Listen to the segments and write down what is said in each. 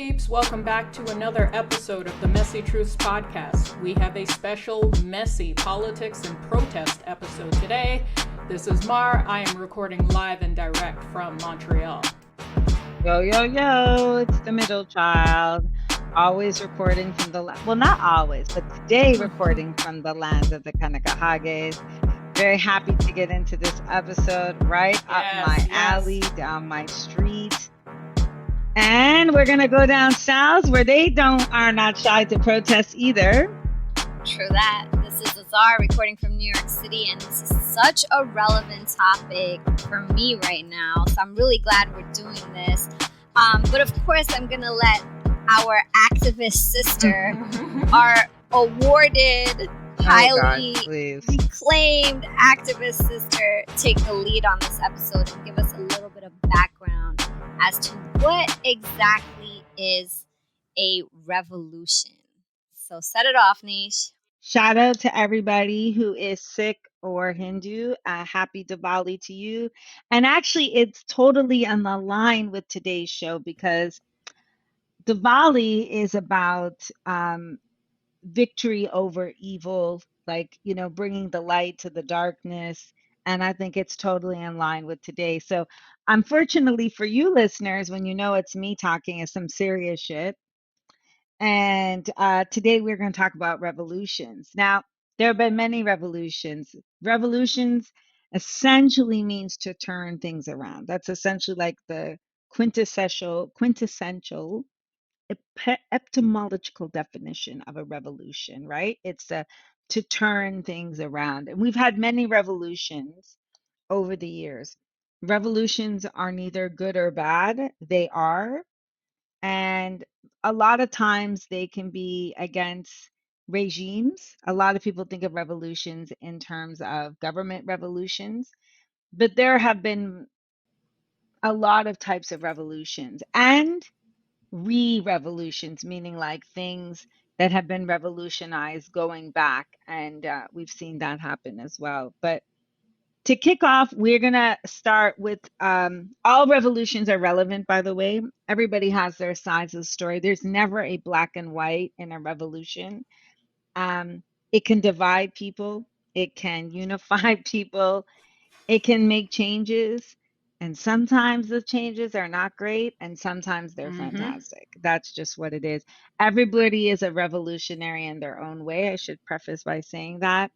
peeps, welcome back to another episode of the Messy Truths podcast. We have a special messy politics and protest episode today. This is Mar. I am recording live and direct from Montreal. Yo, yo, yo, it's the middle child. Always reporting from the well, not always, but today reporting from the lands of the Kanakahages. Very happy to get into this episode right up my alley, down my street. And we're gonna go down south where they are not shy to protest either. True that. This is Azar recording from New York City, and this is such a relevant topic for me right now. So I'm really glad we're doing this. But of course, I'm gonna let our activist sister, our awarded, highly reclaimed activist sister, take the lead on this episode and give us a little bit of background as to what exactly is a revolution. So set it off, Nish. Shout out to everybody who is Sikh or Hindu. Happy Diwali to you. And actually, it's totally on the line with today's show because Diwali is about victory over evil, like, bringing the light to the darkness. And I think it's totally in line with today. So unfortunately for you listeners, when you know it's me talking, is some serious shit. And today we're going to talk about revolutions. Now, there have been many revolutions. Revolutions essentially means to turn things around. That's essentially like the quintessential etymological definition of a revolution, right? It's to turn things around. And we've had many revolutions over the years. Revolutions are neither good or bad, they are. And a lot of times they can be against regimes. A lot of people think of revolutions in terms of government revolutions, but there have been a lot of types of revolutions and re-revolutions, meaning like things that have been revolutionized going back. And we've seen that happen as well. But to kick off, we're going to start with all revolutions are relevant, by the way. Everybody has their sides of the story. There's never a black and white in a revolution. It can divide people, it can unify people, it can make changes. And sometimes the changes are not great, and sometimes they're fantastic. That's just what it is. Everybody is a revolutionary in their own way. I should preface by saying that.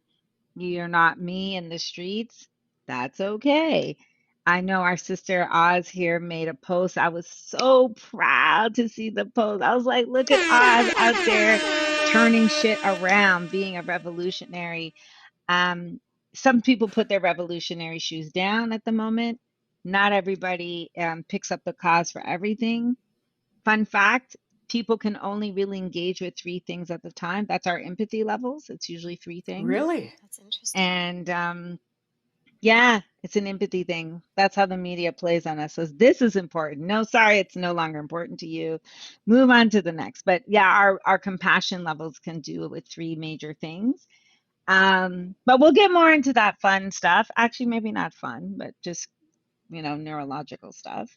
You're not me in the streets. That's okay. I know our sister Oz here made a post. I was so proud to see the post. I was like, look at Oz out there turning shit around, being a revolutionary. Some people put their revolutionary shoes down at the moment. Not everybody picks up the cause for everything. Fun fact, people can only really engage with 3 things at the time. That's our empathy levels. It's usually 3 things. Really? That's interesting. And yeah, it's an empathy thing. That's how the media plays on us. So this is important. No, sorry, it's no longer important to you. Move on to the next. But yeah, our compassion levels can do it with 3 major things. But we'll get more into that fun stuff. Actually, maybe not fun, but just, neurological stuff.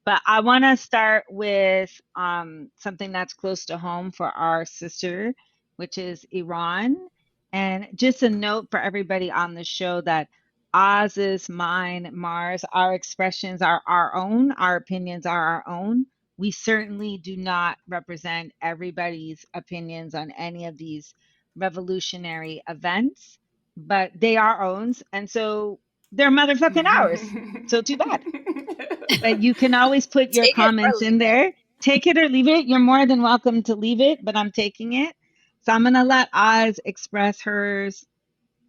But I want to start with something that's close to home for our sister, which is Iran. And just a note for everybody on the show that Oz's, mine, Mars, our expressions are our own, our opinions are our own. We certainly do not represent everybody's opinions on any of these revolutionary events, but they are our own. And so they're motherfucking ours. So too bad. But you can always put your comments in there. Take it or leave it. You're more than welcome to leave it, but I'm taking it. So I'm going to let Oz express hers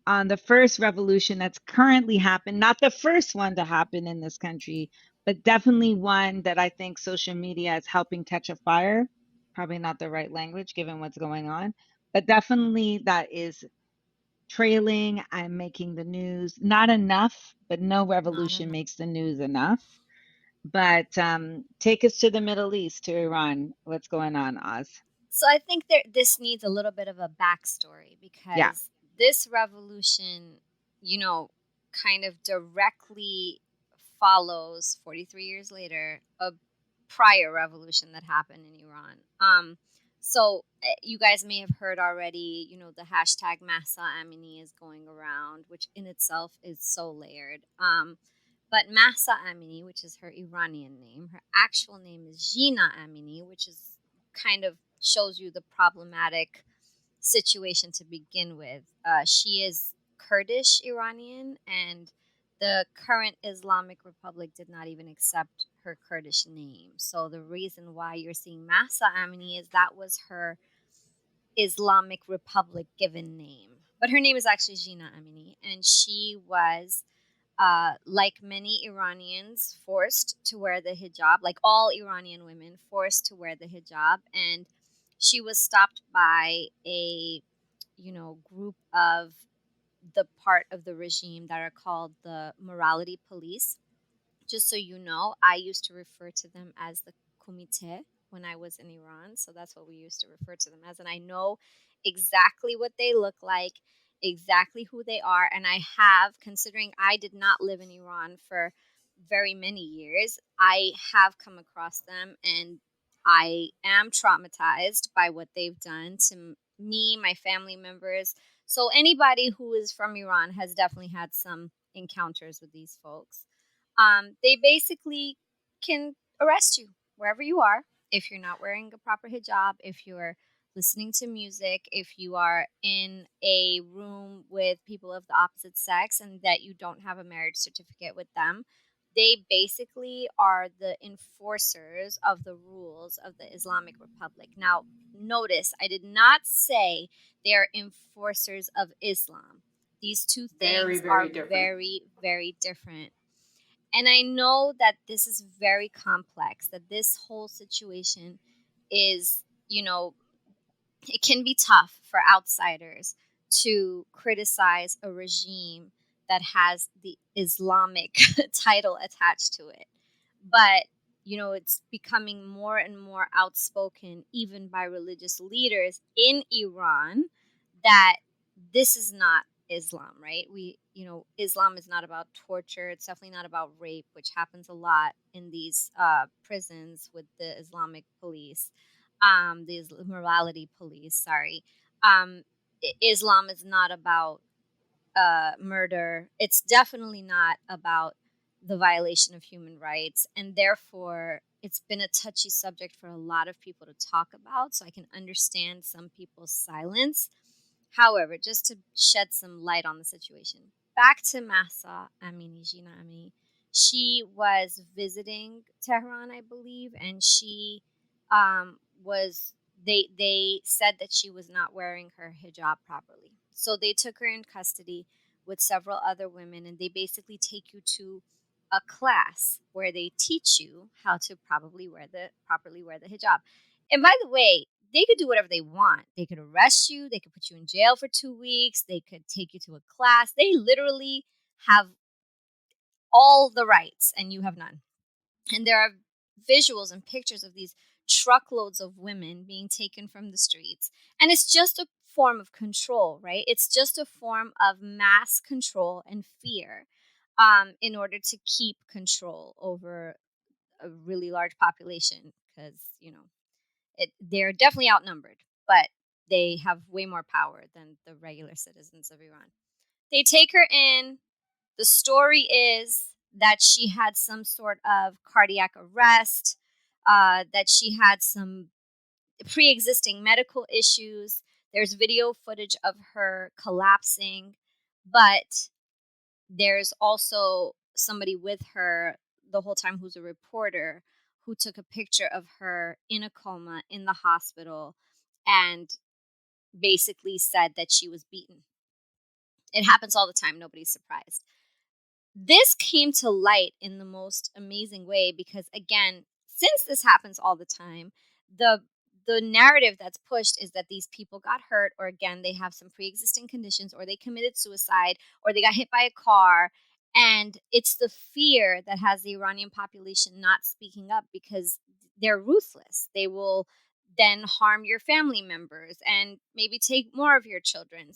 on the first revolution that's currently happened. Not the first one to happen in this country, but definitely one that I think social media is helping catch a fire. Probably not the right language given what's going on, but definitely that is trailing and making the news. Not enough, but no revolution makes the news enough. But take us to the Middle East, to Iran. What's going on, Oz? So I think this needs a little bit of a backstory because this revolution, kind of directly follows 43 years later a prior revolution that happened in Iran. So you guys may have heard already, the hashtag Mahsa Amini is going around, which in itself is so layered. But Mahsa Amini, which is her Iranian name, her actual name is Jina Amini, which is kind of shows you the problematic situation to begin with. She is Kurdish Iranian, and the current Islamic Republic did not even accept her Kurdish name. So the reason why you're seeing Mahsa Amini is that was her Islamic Republic given name. But her name is actually Jina Amini, and she was, like many Iranians, forced to wear the hijab, like all Iranian women, forced to wear the hijab. And she was stopped by a, group of the part of the regime that are called the morality police. Just so you know, I used to refer to them as the Kumite when I was in Iran. So that's what we used to refer to them as. And I know exactly what they look like, exactly who they are. And I have, considering I did not live in Iran for very many years, I have come across them, and I am traumatized by what they've done to me, my family members. So anybody who is from Iran has definitely had some encounters with these folks. They basically can arrest you wherever you are if you're not wearing a proper hijab, if you're listening to music, if you are in a room with people of the opposite sex and that you don't have a marriage certificate with them. They basically are the enforcers of the rules of the Islamic Republic. Now, notice I did not say they are enforcers of Islam. These two Very, things very are different. very, very different. And I know that this is very complex, that this whole situation is, it can be tough for outsiders to criticize a regime that has the Islamic title attached to it. But, it's becoming more and more outspoken, even by religious leaders in Iran, that this is not Islam, right? Islam is not about torture. It's definitely not about rape, which happens a lot in these prisons with the Islamic police, these morality police. Sorry, Islam is not about murder. It's definitely not about the violation of human rights, and therefore it's been a touchy subject for a lot of people to talk about. So I can understand some people's silence. However, just to shed some light on the situation, back to Mahsa Amini, Jina Amini. She was visiting Tehran, I believe, and she was. They said that she was not wearing her hijab properly, so they took her in custody with several other women, and they basically take you to a class where they teach you how to properly wear the hijab. And by the way, they could do whatever they want. They could arrest you. They could put you in jail for 2 weeks. They could take you to a class. They literally have all the rights and you have none. And there are visuals and pictures of these truckloads of women being taken from the streets. And it's just a form of control, right? It's just a form of mass control and fear, in order to keep control over a really large population because, they're definitely outnumbered, but they have way more power than the regular citizens of Iran. They take her in. The story is that she had some sort of cardiac arrest, that she had some pre existing medical issues. There's video footage of her collapsing, but there's also somebody with her the whole time who's a reporter who took a picture of her in a coma in the hospital and basically said that she was beaten. It happens all the time. Nobody's surprised. This came to light in the most amazing way because, again, since this happens all the time, the narrative that's pushed is that these people got hurt, or again, they have some pre-existing conditions, or they committed suicide, or they got hit by a car. And it's the fear that has the Iranian population not speaking up because they're ruthless. They will then harm your family members and maybe take more of your children.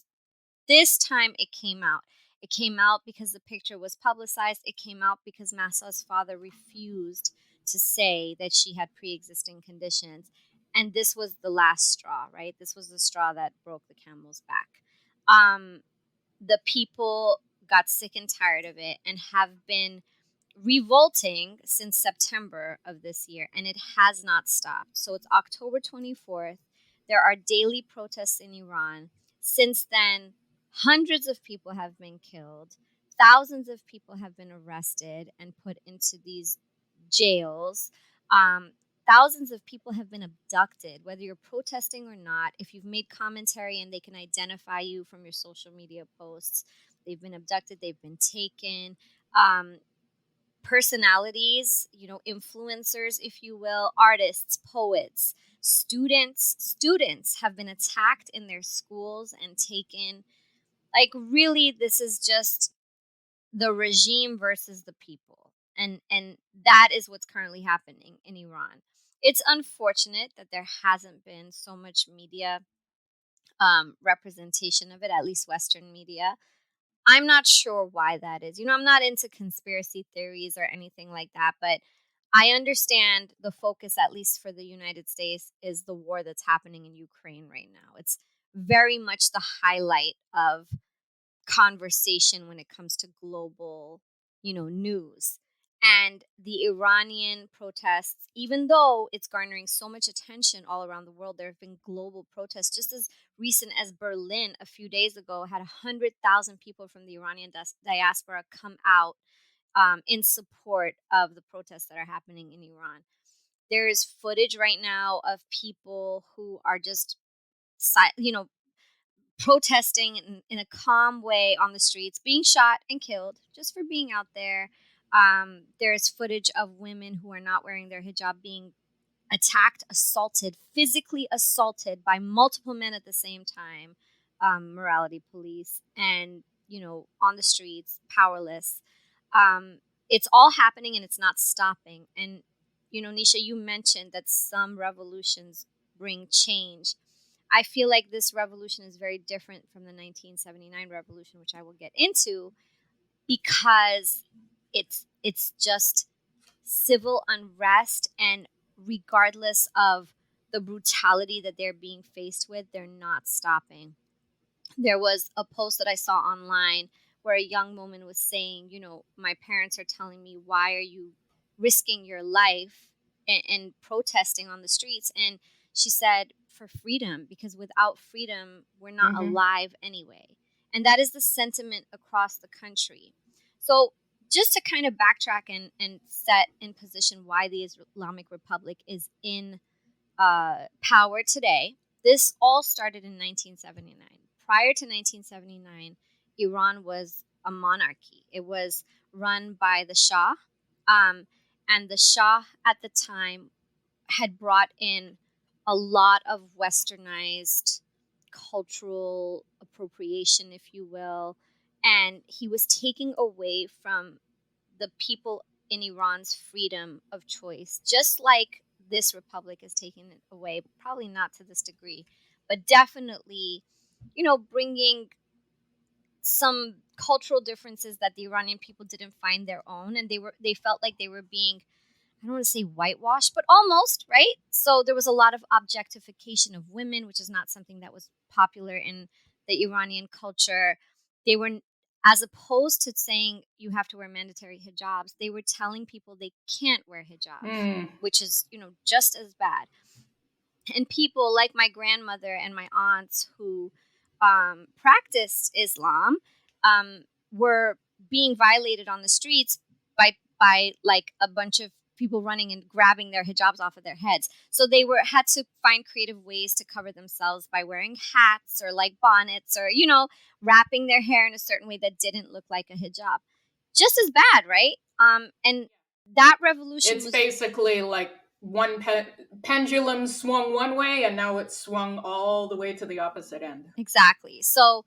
This time it came out. It came out because the picture was publicized. It came out because Mahsa's father refused to say that she had pre-existing conditions. And this was the last straw, right? This was the straw that broke the camel's back. The people got sick and tired of it and have been revolting since September of this year, and it has not stopped. So it's October 24th. There are daily protests in Iran. Since then, hundreds of people have been killed. Thousands of people have been arrested and put into these jails. Um, Thousands of people have been abducted, whether you're protesting or not. If you've made commentary and they can identify you from your social media posts, they've been abducted, they've been taken. Personalities, influencers, if you will, artists, poets, students have been attacked in their schools and taken. Like, really, this is just the regime versus the people. And that is what's currently happening in Iran. It's unfortunate that there hasn't been so much media representation of it, at least Western media. I'm not sure why that is. I'm not into conspiracy theories or anything like that, but I understand the focus, at least for the United States, is the war that's happening in Ukraine right now. It's very much the highlight of conversation when it comes to global, news. And the Iranian protests, even though it's garnering so much attention all around the world, there have been global protests. Just as recent as Berlin a few days ago had 100,000 people from the Iranian diaspora come out in support of the protests that are happening in Iran. There is footage right now of people who are just, protesting in a calm way on the streets, being shot and killed just for being out there. There's footage of women who are not wearing their hijab being attacked, assaulted, physically assaulted by multiple men at the same time, morality police, and, on the streets, powerless. It's all happening and it's not stopping. And, Nesha, you mentioned that some revolutions bring change. I feel like this revolution is very different from the 1979 revolution, which I will get into, because it's just civil unrest, and regardless of the brutality that they're being faced with, they're not stopping. There was a post that I saw online where a young woman was saying, my parents are telling me, why are you risking your life and protesting on the streets? And she said, for freedom, because without freedom, we're not alive anyway. And that is the sentiment across the country. So just to kind of backtrack and set in position why the Islamic Republic is in power today, this all started in 1979. Prior to 1979, Iran was a monarchy. It was run by the Shah. And the Shah at the time had brought in a lot of westernized cultural appropriation, if you will. And he was taking away from the people in Iran's freedom of choice, just like this republic is taking it away, probably not to this degree, but definitely, bringing some cultural differences that the Iranian people didn't find their own, and they felt like they were being, I don't want to say whitewashed, but almost, right? So there was a lot of objectification of women, which is not something that was popular in the Iranian culture. They were, as opposed to saying you have to wear mandatory hijabs, they were telling people they can't wear hijabs, which is, just as bad. And people like my grandmother and my aunts who practiced Islam were being violated on the streets by like a bunch of people running and grabbing their hijabs off of their heads. So they had to find creative ways to cover themselves by wearing hats or like bonnets or, wrapping their hair in a certain way that didn't look like a hijab. Just as bad, right? And that revolution was basically like one pendulum swung one way and now it's swung all the way to the opposite end. Exactly. So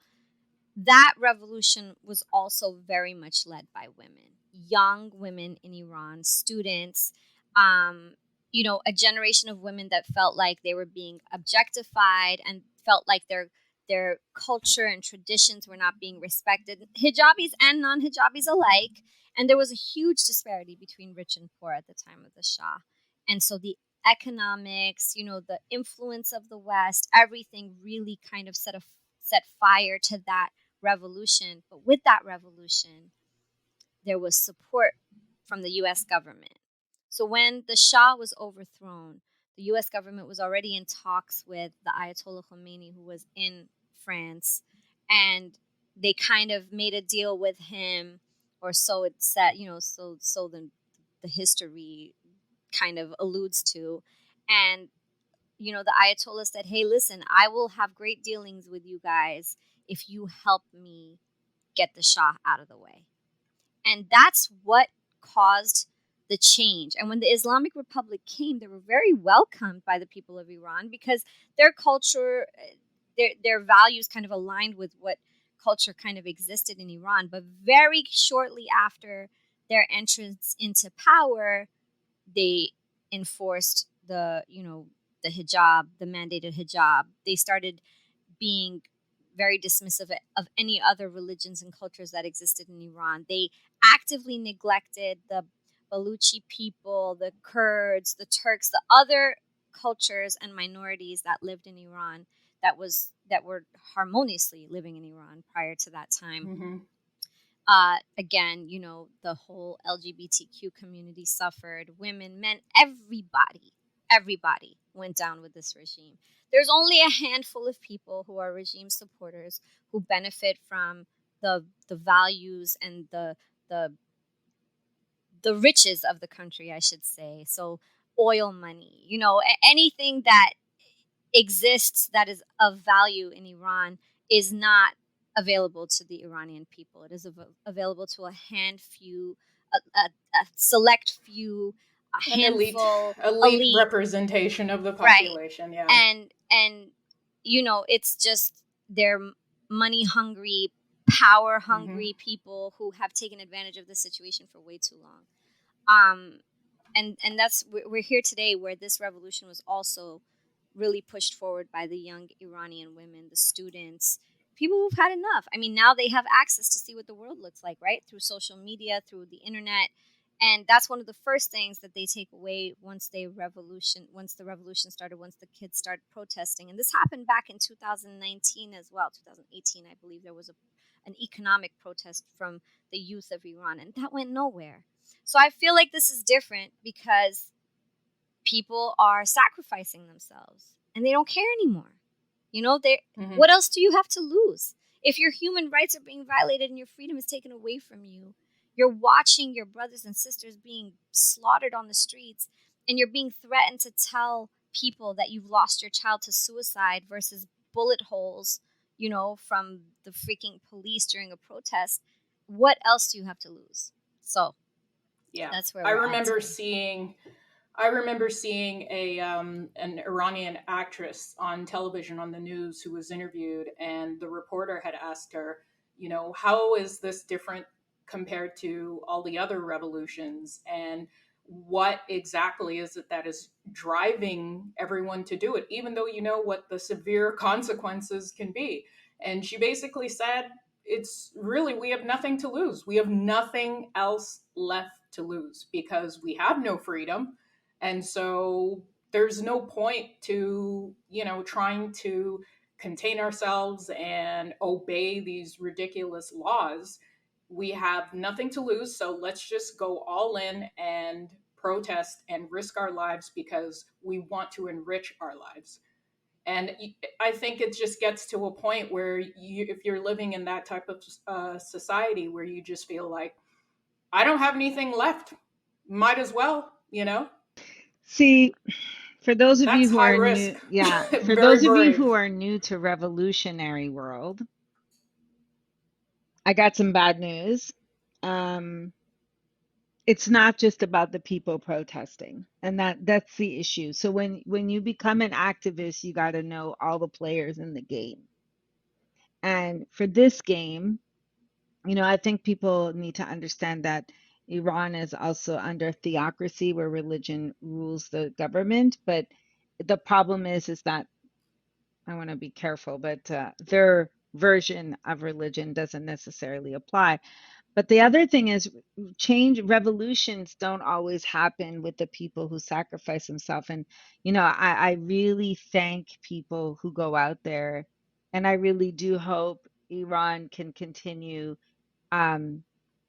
that revolution was also very much led by women, young women in Iran, students, a generation of women that felt like they were being objectified and felt like their culture and traditions were not being respected, hijabis and non-hijabis alike. And there was a huge disparity between rich and poor at the time of the Shah. And so the economics, the influence of the West, everything really kind of set fire to that revolution. But with that revolution, there was support from the US government. So when the Shah was overthrown, the US government was already in talks with the Ayatollah Khomeini, who was in France, and they kind of made a deal with him, or so it said, so the history kind of alludes to. And the Ayatollah said, "Hey, listen, I will have great dealings with you guys if you help me get the Shah out of the way." And that's what caused the change. And when the Islamic Republic came, they were very welcomed by the people of Iran because their culture, their values kind of aligned with what culture kind of existed in Iran. But very shortly after their entrance into power, they enforced the hijab, the mandated hijab. They started being very dismissive of any other religions and cultures that existed in Iran. They actively neglected the Baluchi people, the Kurds, the Turks, the other cultures and minorities that lived in Iran that were harmoniously living in Iran prior to that time. Mm-hmm. Again, the whole LGBTQ community suffered. Women, men, everybody went down with this regime. There's only a handful of people who are regime supporters who benefit from the values and the riches of the country, I should say. So oil money, anything that exists that is of value in Iran is not available to the Iranian people. It is available to a select few, a An handful, elite representation of the right? population. Yeah. And it's just they're money hungry, power hungry people who have taken advantage of the situation for way too long. And that's we're here today where this revolution was also really pushed forward by the young Iranian women, the students, people who've had enough. I mean, now they have access to see what the world looks like, right? Through social media, through the internet. And that's one of the first things that they take away once the revolution started, once the kids started protesting. And this happened back in 2019 as well, 2018, I believe there was an economic protest from the youth of Iran, and that went nowhere. So I feel like this is different because people are sacrificing themselves and they don't care anymore. What else do you have to lose? If your human rights are being violated and your freedom is taken away from you, you're watching your brothers and sisters being slaughtered on the streets, and you're being threatened to tell people that you've lost your child to suicide versus bullet holes, from the freaking police during a protest. What else do you have to lose? So yeah, that's where I we're remember at today. seeing I remember seeing an Iranian actress on television on the news who was interviewed, and the reporter had asked her, how is this different compared to all the other revolutions, and what exactly is it that is driving everyone to do it, even though you know what the severe consequences can be. And she basically said, it's really, we have nothing to lose. We have nothing else left to lose because we have no freedom, and so there's no point to, trying to contain ourselves and obey these ridiculous laws. We have nothing to lose, so let's just go all in and protest and risk our lives because we want to enrich our lives. And I think it just gets to a point where if you're living in that type of society where you just feel like, I don't have anything left, might as well. See, for those of you That's who high are risk. new, yeah, for Very those of you brave. who are new to revolutionary world, I got some bad news. Um, it's not just about the people protesting, and that's the issue. So when you become an activist, you got to know all the players in the game. And for this game, I think people need to understand that Iran is also under theocracy where religion rules the government, but the problem is that I want to be careful, but their version of religion doesn't necessarily apply. But the other thing is, change revolutions don't always happen with the people who sacrifice themselves. And, I really thank people who go out there. And I really do hope Iran can continue um,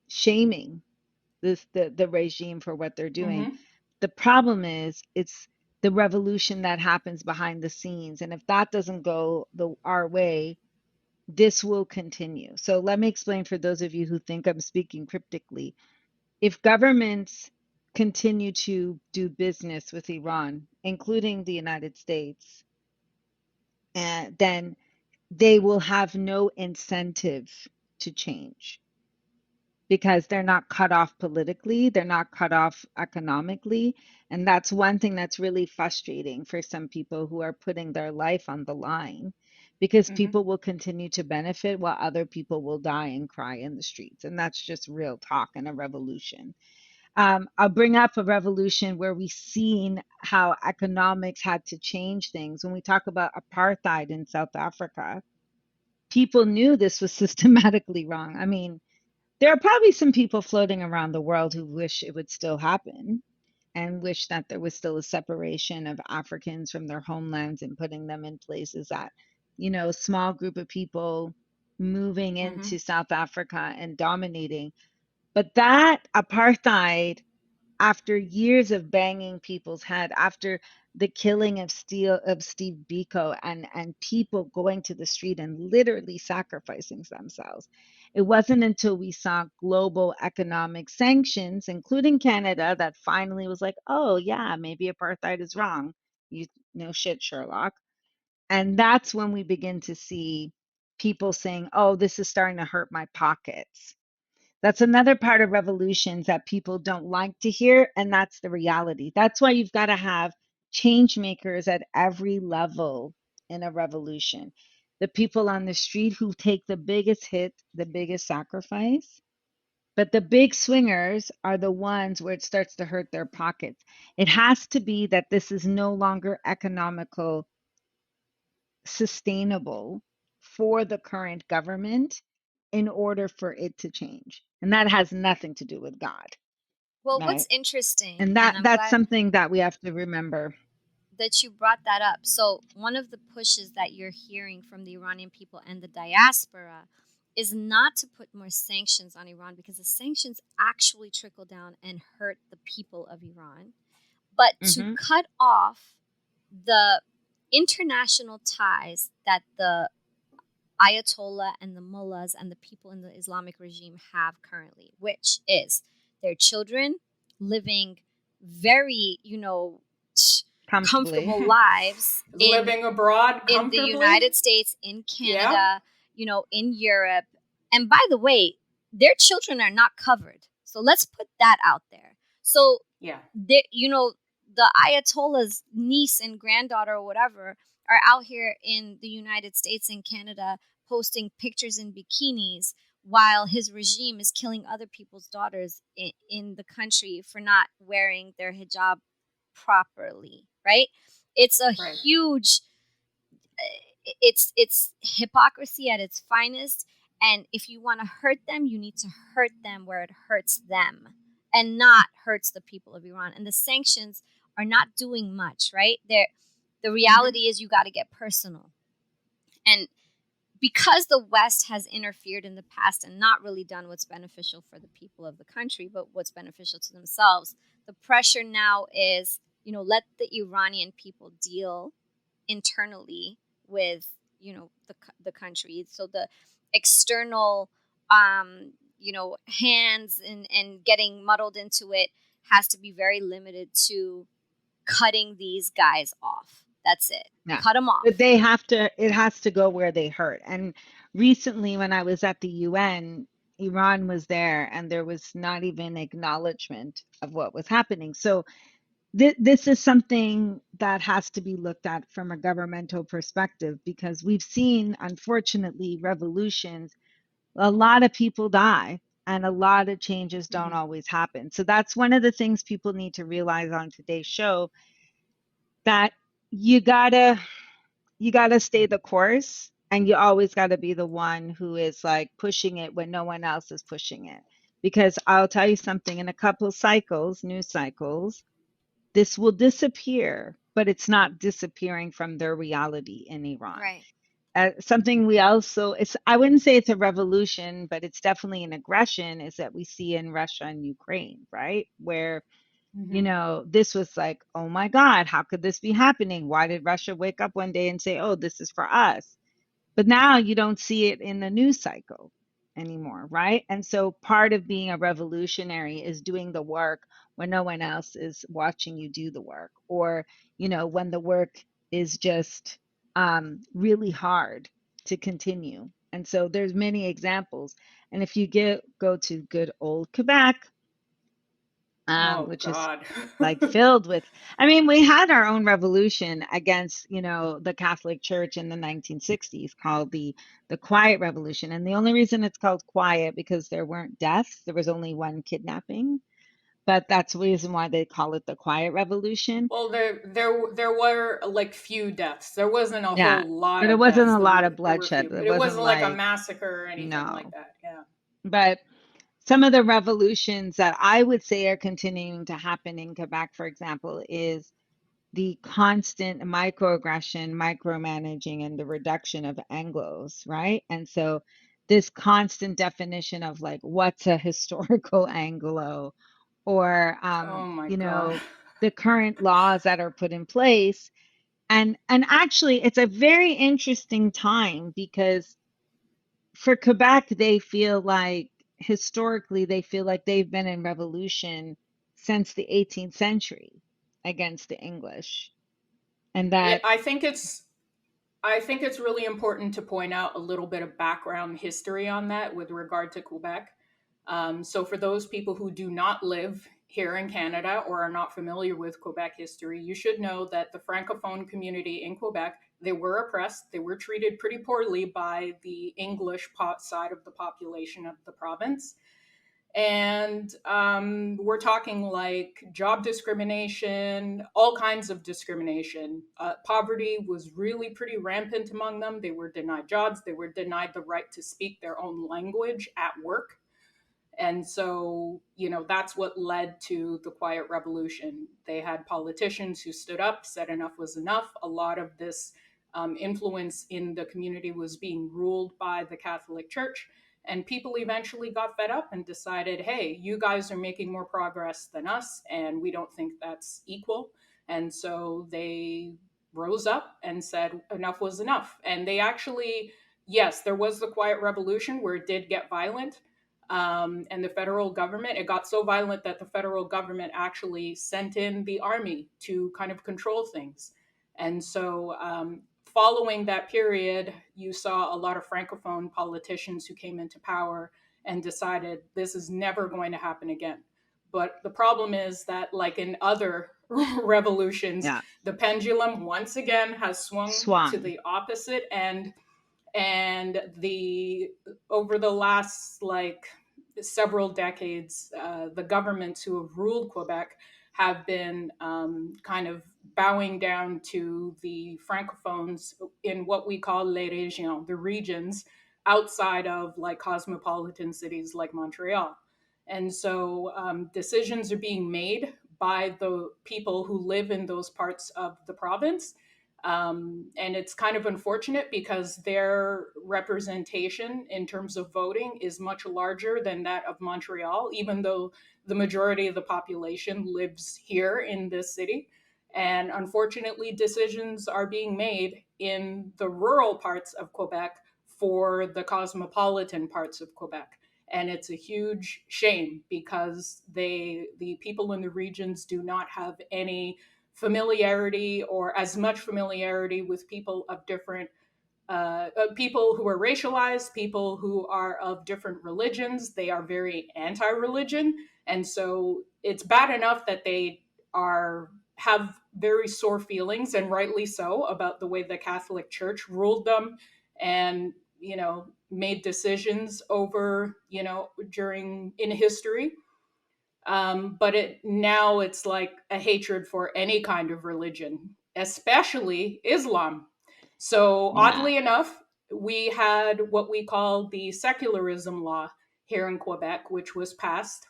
shaming the regime for what they're doing. Mm-hmm. The problem is it's the revolution that happens behind the scenes. And if that doesn't go our way, this will continue. So let me explain for those of you who think I'm speaking cryptically. If governments continue to do business with Iran, including the United States, then they will have no incentive to change because they're not cut off politically, they're not cut off economically. And that's one thing that's really frustrating for some people who are putting their life on the line because Mm-hmm. people will continue to benefit while other people will die and cry in the streets. And that's just real talk in a revolution. I'll bring up a revolution where we've seen how economics had to change things. When we talk about apartheid in South Africa, people knew this was systematically wrong. I mean, there are probably some people floating around the world who wish it would still happen and wish that there was still a separation of Africans from their homelands and putting them in places that, a small group of people moving Mm-hmm. into South Africa and dominating. But that apartheid, after years of banging people's head, after the killing of Steve Biko and people going to the street and literally sacrificing themselves. It wasn't until we saw global economic sanctions, including Canada, that finally was like, oh yeah, maybe apartheid is wrong. You know shit, Sherlock. And that's when we begin to see people saying, oh, this is starting to hurt my pockets. That's another part of revolutions that people don't like to hear, and that's the reality. That's why you've got to have change makers at every level in a revolution. The people on the street who take the biggest hit, the biggest sacrifice, but the big swingers are the ones where it starts to hurt their pockets. It has to be that this is no longer economical, sustainable for the current government in order for it to change. And that has nothing to do with God, Well, what's right? interesting, And and I'm that's glad something that we have to remember. that you brought that up. So, one of the pushes that you're hearing from the Iranian people and the diaspora is not to put more sanctions on Iran because the sanctions actually trickle down and hurt the people of Iran, but to Hmm. cut off the international ties that the Ayatollah and the mullahs and the people in the Islamic regime have currently, which is their children living very, Comfortably. comfortable lives Living abroad in the comfortably. United States, in Yeah. Canada, in Europe. And by the way, their children are not covered. So let's put that out there. So, Yeah. the Ayatollah's niece and granddaughter or whatever are out here in the United States and Canada posting pictures in bikinis while his regime is killing other people's daughters in the country for not wearing their hijab properly, right? It's a Right. huge it's hypocrisy at its finest, and if you want to hurt them, you need to hurt them where it hurts them and not hurts the people of Iran. And the sanctions are not doing much, right? The Mm-hmm. reality is you got to get personal. And because the West has interfered in the past and not really done what's beneficial for the people of the country, but what's beneficial to themselves, the pressure now is, let the Iranian people deal internally with, the country. So the external, hands and getting muddled into it has to be very limited to cutting these guys off. That's it. Yeah. Cut them But off. it has to go where they hurt. And recently, when I was at the UN, Iran was there and there was not even acknowledgement of what was happening. So this is something that has to be looked at from a governmental perspective because we've seen, unfortunately, revolutions, a lot of people die and a lot of changes don't Mm-hmm. always happen. So that's one of the things people need to realize on today's show, that you gotta you gotta stay the course and you always gotta be the one who is like pushing it when no one else is pushing it. because I'll tell you something, in a couple cycles, news cycles, this will disappear, but it's not disappearing from their reality in Iran. Right. Something we also, I wouldn't say it's a revolution, but it's definitely an aggression, is that we see in Russia and Ukraine, right? Where, Mm-hmm. this was like, oh my God, how could this be happening? Why did Russia wake up one day and say, oh, this is for us? But now you don't see it in the news cycle anymore, right? And so part of being a revolutionary is doing the work when no one else is watching you do the work, or, when the work is just really hard to continue. And so there's many examples. And if you go to good old Quebec, Oh which is God. like filled with, I mean, we had our own revolution against, the Catholic Church in the 1960s, called the Quiet Revolution. And the only reason it's called quiet, because there weren't deaths, there was only one kidnapping, but that's the reason why they call it the Quiet Revolution. Well, there were like few deaths. There wasn't a Yeah, whole lot but it of wasn't deaths. a lot of There were bloodshed. few, It but it wasn't wasn't like a like, massacre or anything like no. that. Yeah. But some of the revolutions that I would say are continuing to happen in Quebec, for example, is the constant microaggression, micromanaging, and the reduction of Anglos, right? And so this constant definition of like what's a historical Anglo, or Oh my God. the current laws that are put in place. And actually it's a very interesting time, because for Quebec, they feel like, historically, they feel like they've been in revolution since the 18th century against the English. And It, that, I think it's really important to point out a little bit of background history on that with regard to Quebec. So, for those people who do not live here in Canada or are not familiar with Quebec history, you should know that the Francophone community in Quebec, they were oppressed. They were treated pretty poorly by the English side of the population of the province. And we're talking like job discrimination, all kinds of discrimination. Poverty was really pretty rampant among them. They were denied jobs, they were denied the right to speak their own language at work. And so, that's what led to the Quiet Revolution. They had politicians who stood up, said enough was enough. A lot of this influence in the community was being ruled by the Catholic Church. And people eventually got fed up and decided, hey, you guys are making more progress than us, and we don't think that's equal. And so they rose up and said enough was enough. And they actually, yes, there was the Quiet Revolution where it did get violent, and the federal government, it got so violent that the federal government actually sent in the army to kind of control things. And so, following that period, you saw a lot of francophone politicians who came into power and decided this is never going to happen again. But the problem is that, like in other revolutions, yeah, the pendulum once again has swung to swung. the opposite, and the over the last like several decades, the governments who have ruled Quebec have been kind of bowing down to the francophones in what we call les régions, the regions outside of like cosmopolitan cities like Montreal. And so decisions are being made by the people who live in those parts of the province, and it's kind of unfortunate because their representation in terms of voting is much larger than that of Montreal, even though the majority of the population lives here in this city. And unfortunately, decisions are being made in the rural parts of Quebec for the cosmopolitan parts of Quebec. And it's a huge shame because the people in the regions do not have any familiarity or as much familiarity with people of different people who are racialized, people who are of different religions. They are very anti-religion, and so it's bad enough that they are have very sore feelings, and rightly so, about the way the Catholic Church ruled them, and made decisions over during in history. But it's like a hatred for any kind of religion, especially Islam. So Yeah, oddly enough, we had what we call the secularism law here in Quebec, which was passed,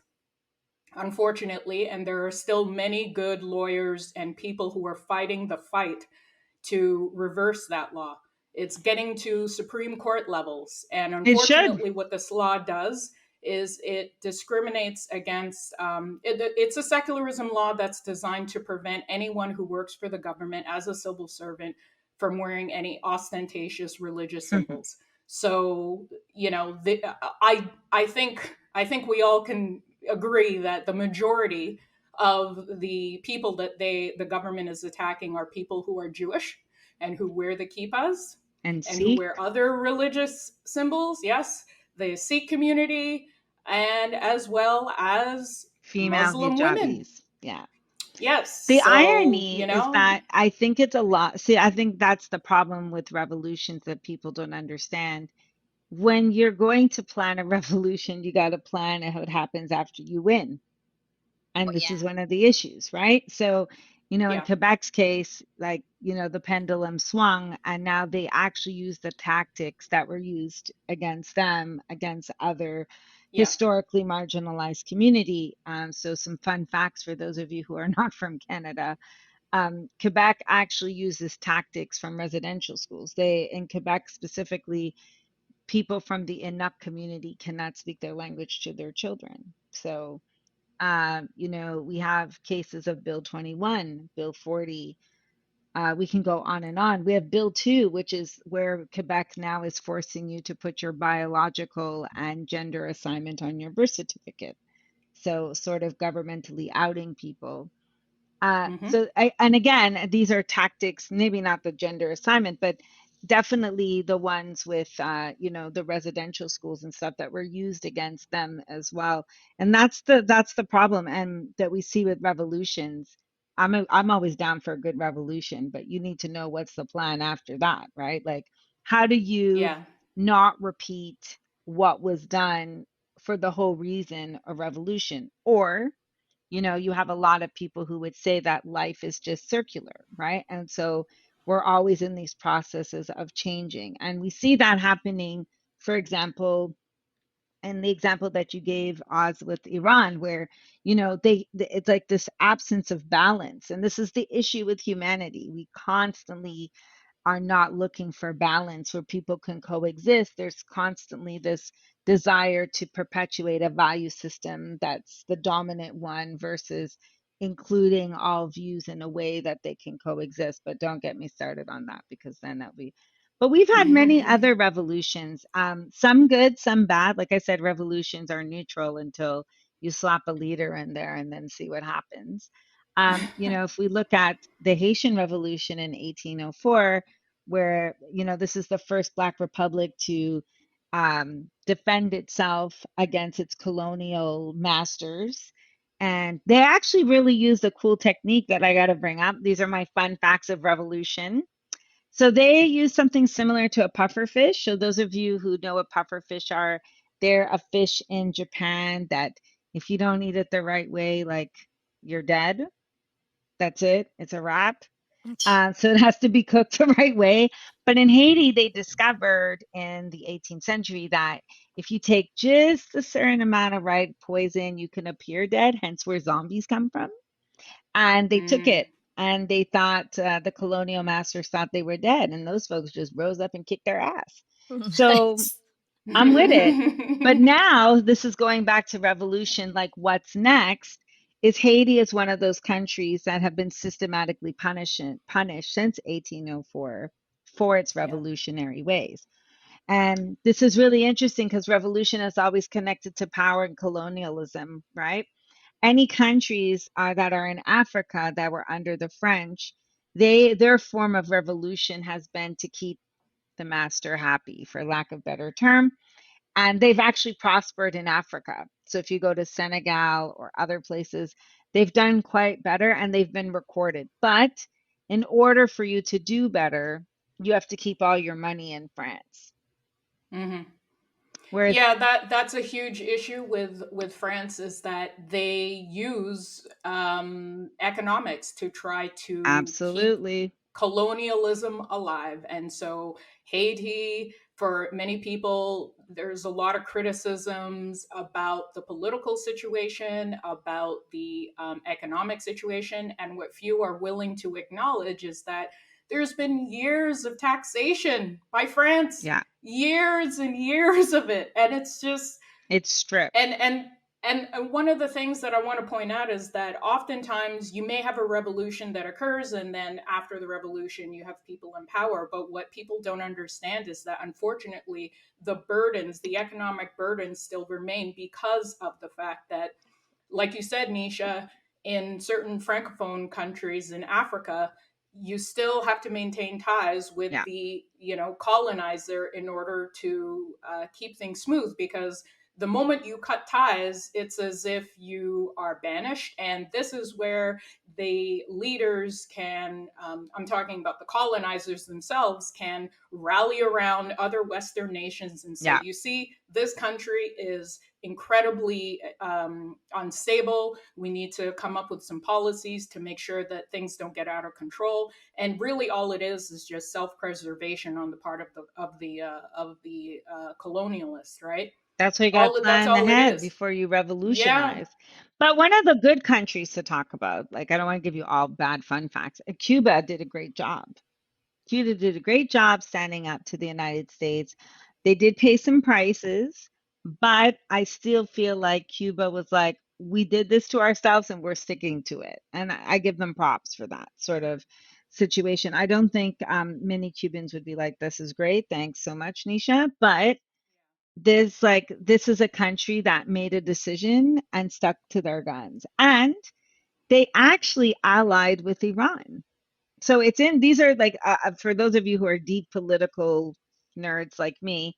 unfortunately, and there are still many good lawyers and people who are fighting the fight to reverse that law. It's getting to Supreme Court levels. And It should. unfortunately, what this law does is it discriminates against, it's a secularism law that's designed to prevent anyone who works for the government as a civil servant from wearing any ostentatious religious symbols. So, you know, I think we all can agree that the majority of the people that the government is attacking are people who are Jewish and who wear the kippas And and who Sikh, wear other religious symbols. Yes, the Sikh community, and as well as female Muslim women. hijabis. Yeah. Yes, The so irony you is know, that I think it's a lot. See, I think that's the problem with revolutions that people don't understand. When you're going to plan a revolution, you got to plan what happens after you win. Oh And this yeah. is one of the issues, right? So, in yeah, Quebec's case, like, the pendulum swung, and now they actually use the tactics that were used against them, against other yeah, historically marginalized community. So some fun facts for those of you who are not from Canada. Quebec actually uses tactics from residential schools. In Quebec specifically, people from the Inuk community cannot speak their language to their children. So, we have cases of Bill 21, Bill 40. We can go on and on. We have Bill 2, which is where Quebec now is forcing you to put your biological and gender assignment on your birth certificate. So, sort of governmentally outing people. mm-hmm. And again, these are tactics, maybe not the gender assignment, but definitely the ones with, the residential schools and stuff that were used against them as well. And that's the problem, and that we see with revolutions. I'm always down for a good revolution, but you need to know what's the plan after that, right? Like, how do you Yeah, not repeat what was done for the whole reason of revolution? Or you have a lot of people who would say that life is just circular, right? And so we're always in these processes of changing. And we see that happening, for example, in the example that you gave, Oz, with Iran, where, it's like this absence of balance. And this is the issue with humanity. We constantly are not looking for balance where people can coexist. There's constantly this desire to perpetuate a value system that's the dominant one versus including all views in a way that they can coexist. But don't get me started on that, because then that'll be. But we've had many other revolutions, some good, some bad. Like I said, revolutions are neutral until you slap a leader in there and then see what happens. If we look at the Haitian Revolution in 1804, where this is the first Black republic to defend itself against its colonial masters. And they actually really used a cool technique that I got to bring up. These are my fun facts of revolution. So they use something similar to a puffer fish. So those of you who know what puffer fish are, they're a fish in Japan that if you don't eat it the right way, like, you're dead. That's it. It's a wrap. So it has to be cooked the right way. But in Haiti, they discovered in the 18th century that if you take just a certain amount of right poison, you can appear dead, hence where zombies come from. And they took mm. it, and they thought, the colonial masters thought they were dead. And those folks just rose up and kicked their ass. So Nice. I'm with it. But now this is going back to revolution. Like, what's next is Haiti is one of those countries that have been systematically punished since 1804 for its Yeah. revolutionary ways. And this is really interesting because revolution is always connected to power and colonialism, right? Any countries that are in Africa that were under the French, their form of revolution has been to keep the master happy, for lack of better term, and they've actually prospered in Africa. So if you go to Senegal or other places, they've done quite better and they've been recorded. But in order for you to do better, you have to keep all your money in France. hmm Whereas, Yeah, that's a huge issue with France is that they use economics to try to keep absolutely. colonialism alive. And so Haiti, for many people, there's a lot of criticisms about the political situation, about the economic situation. And what few are willing to acknowledge is that there's been years of taxation by France, Yeah. years and years of it. And it's just, It's stripped. and one of the things that I want to point out is that oftentimes you may have a revolution that occurs, and then after the revolution, you have people in power. But what people don't understand is that unfortunately, the burdens, the economic burdens, still remain because of the fact that, like you said, Nisha, in certain francophone countries in Africa, you still have to maintain ties with Yeah. the colonizer in order to keep things smooth, because the moment you cut ties, it's as if you are banished. And this is where the leaders can, I'm talking about the colonizers themselves, can rally around other Western nations and say, Yeah. you see, this country is incredibly unstable. We need to come up with some policies to make sure that things don't get out of control. And really, all it is just self-preservation on the part of the colonialist, right? That's why you got All to that's plan all it ahead is. before you Yeah. revolutionize. But one of the good countries to talk about, like, I don't want to give you all bad fun facts. Cuba did a great job. Cuba did a great job standing up to the United States. They did pay some prices, but I still feel like Cuba was like, we did this to ourselves and we're sticking to it. And I give them props for that sort of situation. I don't think many Cubans would be like, this is great. Thanks so much, Nisha. But this is a country that made a decision and stuck to their guns. And they actually allied with Iran. So it's in these are like for those of you who are deep political nerds like me,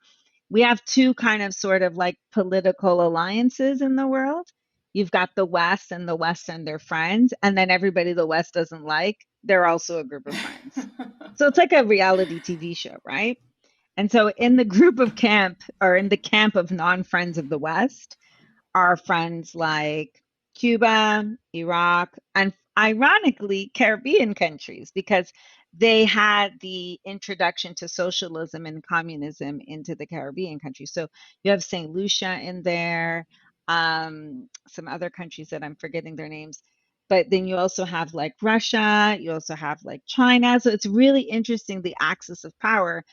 we have two kind of sort of like political alliances in the world. You've got the West and the West and their friends, and then everybody the West doesn't like, they're also a group of friends. So it's like a reality TV show, right? And so in the group of camp or in the camp of non-friends of the West, are friends like Cuba, Iraq, and ironically, Caribbean countries, because they had the introduction to socialism and communism into the Caribbean countries. So you have St. Lucia in there, some other countries that I'm forgetting their names. But then you also have like Russia, you also have like China. So it's really interesting the axis of power.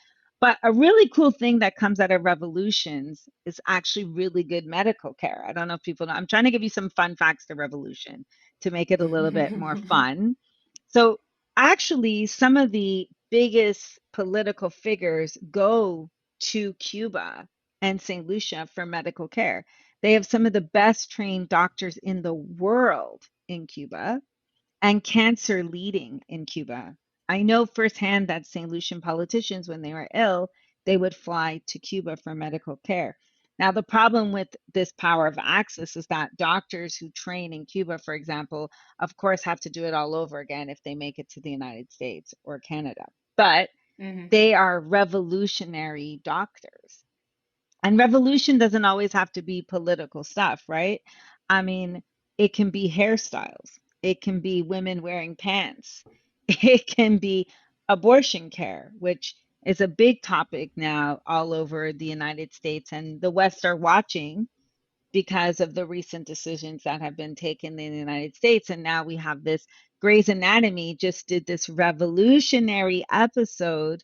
But a really cool thing that comes out of revolutions is actually really good medical care. I don't know if people know. I'm trying to give you some fun facts to revolution to make it a little bit more fun. So, actually, some of the biggest political figures go to Cuba and St. Lucia for medical care. They have some of the best trained doctors in the world in Cuba and cancer leading in Cuba. I know firsthand that St. Lucian politicians, when they were ill, they would fly to Cuba for medical care. Now, the problem with this power of access is that doctors who train in Cuba, for example, of course, have to do it all over again if they make it to the United States or Canada. But Hmm. they are revolutionary doctors. And revolution doesn't always have to be political stuff, right? I mean, it can be hairstyles, it can be women wearing pants, it can be abortion care, which is a big topic now all over the United States, and the West are watching because of the recent decisions that have been taken in the United States. And now we have this Grey's Anatomy just did this revolutionary episode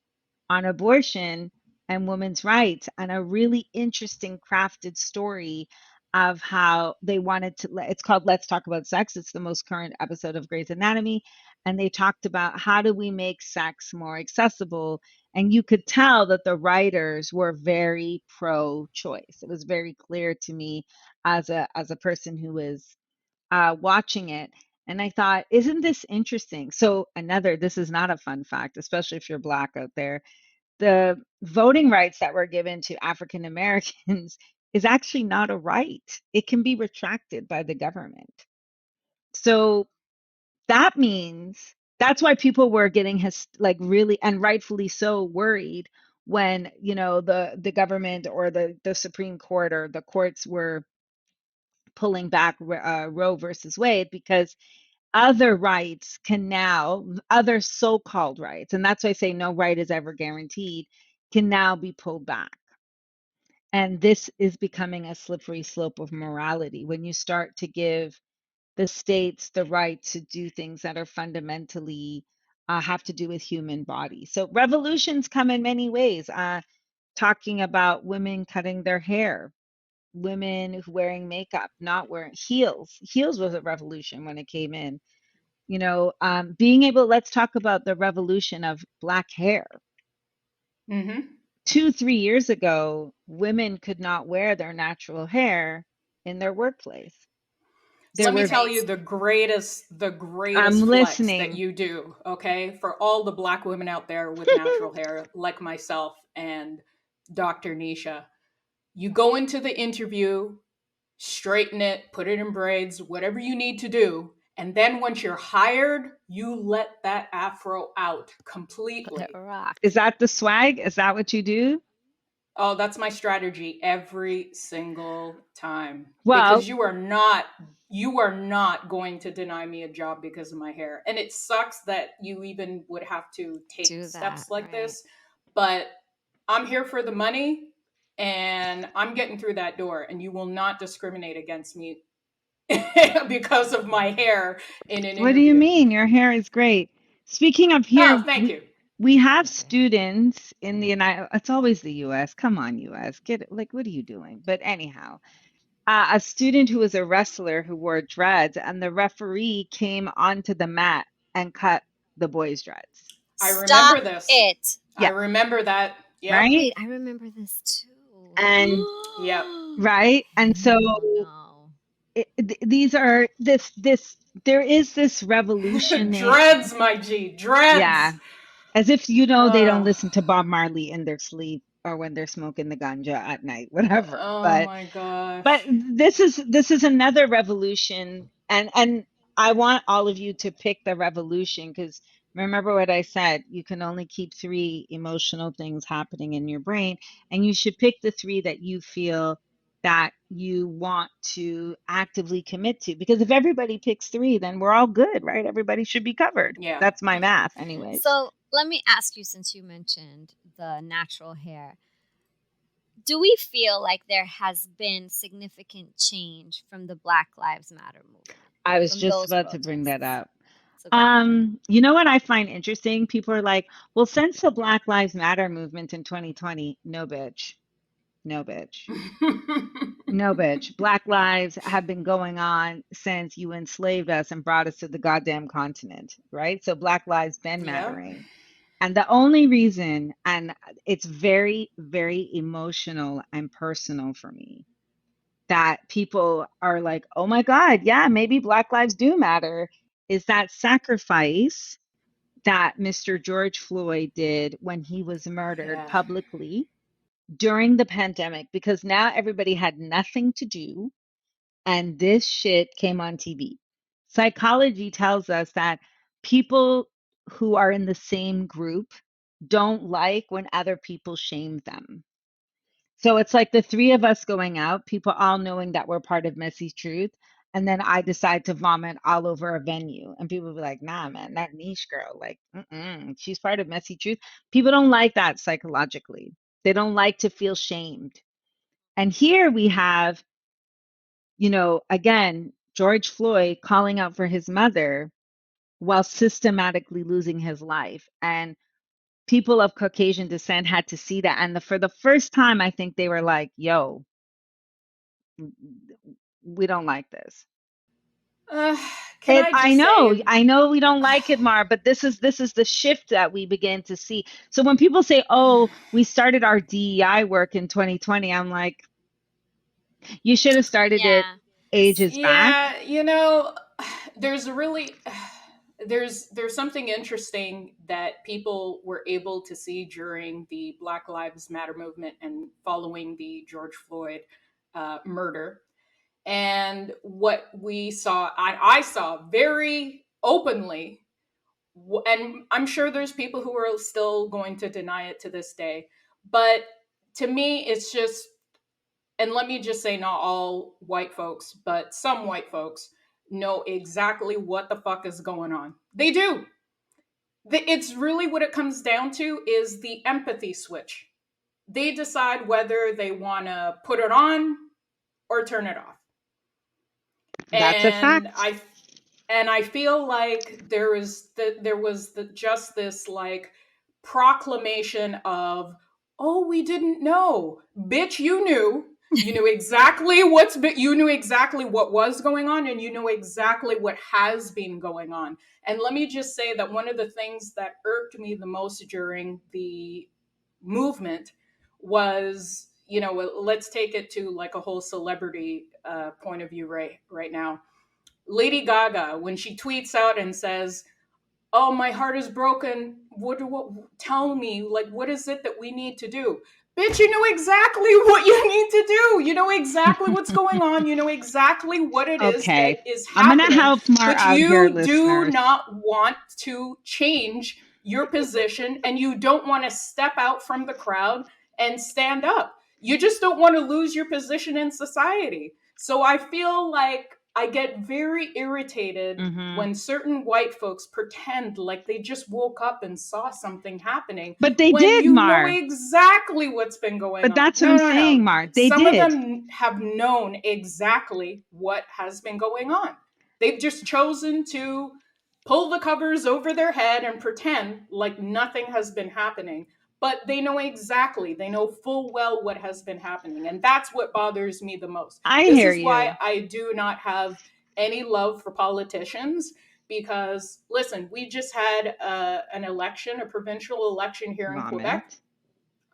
on abortion and women's rights, and a really interesting crafted story of how they wanted to. It's called Let's Talk About Sex. It's the most current episode of Grey's Anatomy. And they talked about how do we make sex more accessible, and you could tell that the writers were very pro choice. It was very clear to me as a person who was watching it. And I thought, isn't this interesting? So another, this is not a fun fact, especially if you're Black out there. The voting rights that were given to African Americans is actually not a right. It can be retracted by the government. So that means that's why people were getting like really and rightfully so worried when the government or the Supreme Court or the courts were pulling back Roe versus Wade, because other rights can now, other so-called rights, and that's why I say no right is ever guaranteed, can now be pulled back. And this is becoming a slippery slope of morality when you start to give the states the right to do things that are fundamentally have to do with human body. So revolutions come in many ways. Talking about women cutting their hair, women wearing makeup, not wearing heels. Heels was a revolution when it came in. Being able, let's talk about the revolution of black hair. Mm-hmm. 2, 3 years ago, women could not wear their natural hair in their workplace. There Let me were, tell you Right. the greatest I'm flex that listening. you do, okay? For all the black women out there with natural hair, like myself and Dr.Nesha, you go into the interview, straighten it, put it in braids, whatever you need to do. And then once you're hired, you let that afro out Let it completely. rock. Is that the swag? Is that what you do? Oh, that's my strategy every single time, Well, because you are not going to deny me a job because of my hair. And it sucks that you even would have to take Do that, steps like right? this, but I'm here for the money and I'm getting through that door, and you will not discriminate against me because of my hair in an what do you interview. mean? Your hair is great. Speaking of Oh, here, thank we you. we have students in the United. It's always the U.S. Come on, U.S. Get it? Like, what are you doing? But anyhow, a student who was a wrestler who wore dreads, and the referee came onto the mat and cut the boy's dreads. I Stop remember this. it. I Yeah, remember that. Yep. right. Wait, I remember this too. And Yep. right, and so Oh no. these are this. There is this revolution. Dreads, my G. Yeah, Dreads. as if they don't Oh, listen to Bob Marley in their sleep or when they're smoking the ganja at night, whatever. oh But my but gosh. this is another revolution, and I want all of you to pick the revolution, because remember what I said, you can only keep three emotional things happening in your brain, and you should pick the three that you feel that you want to actively commit to, because if everybody picks three, then we're all good, right? Everybody should be covered. Yeah. That's my math anyways. So let me ask you, since you mentioned the natural hair, do we feel like there has been significant change from the Black Lives Matter movement, I was from just those about to bring that protests? up. So go for it. You know what I find interesting? People are like, well, since the Black Lives Matter movement in 2020, no, bitch. No, bitch. No, bitch. Black lives have been going on since you enslaved us and brought us to the goddamn continent, right? So Black lives been Yeah. mattering. And the only reason, and it's very, very emotional and personal for me, that people are like, oh my God, yeah, maybe Black lives do matter, is that sacrifice that Mr. George Floyd did when he was murdered Yeah. publicly during the pandemic, because now everybody had nothing to do and this shit came on TV. Psychology tells us that people who are in the same group don't like when other people shame them. So it's like the three of us going out, people all knowing that we're part of Messy Truth. And then I decide to vomit all over a venue. And people be like, nah, man, that niche girl, like, she's part of Messy Truth. People don't like that psychologically. They don't like to feel shamed. And here we have, again, George Floyd calling out for his mother while systematically losing his life. And people of Caucasian descent had to see that. And for the first time, I think they were like, yo, we don't like this. Uh, can I I just know, say, I know we don't like it, Mar, but this is the shift that we begin to see. So when people say, "Oh, we started our DEI work in 2020," I'm like, you should have started it Yeah. ages back. yeah, there's really there's something interesting that people were able to see during the Black Lives Matter movement and following the George Floyd murder. And what we saw, I saw very openly, and I'm sure there's people who are still going to deny it to this day, but to me, it's just, and let me just say, not all white folks, but some white folks, know exactly what the fuck is going on. They do. It's really what it comes down to is the empathy switch. They decide whether they want to put it on or turn it off. That's a And fact. I feel like there was just this like proclamation of, oh, we didn't know, bitch, you knew. You knew exactly you knew exactly what was going on, and you know exactly what has been going on. And let me just say that one of the things that irked me the most during the movement was, let's take it to like a whole celebrity point of view right now. Lady Gaga, when she tweets out and says, "Oh, my heart is broken. Tell me, like, what is it that we need to do?" Bitch, you know exactly what you need to do. You know exactly what's going on. You know exactly what it is that Okay. is I'm going to happening, help Mar but out here, you do listeners. not want to change your position, and you don't want to step out from the crowd and stand up. You just don't want to lose your position in society. So I feel like I get very irritated Mm-hmm. when certain white folks pretend like they just woke up and saw something happening But they when did, you know Mar. exactly what's been going But on. that's what No, I'm no, no. saying, Mar. They Some of did. them have known exactly what has been going on. They've just chosen to pull the covers over their head and pretend like nothing has been happening. But they know exactly, they know full well what has been happening. And that's what bothers me the most. I This hear is why you. I do not have any love for politicians, because listen, we just had an election, a provincial election here in Quebec. Vomit.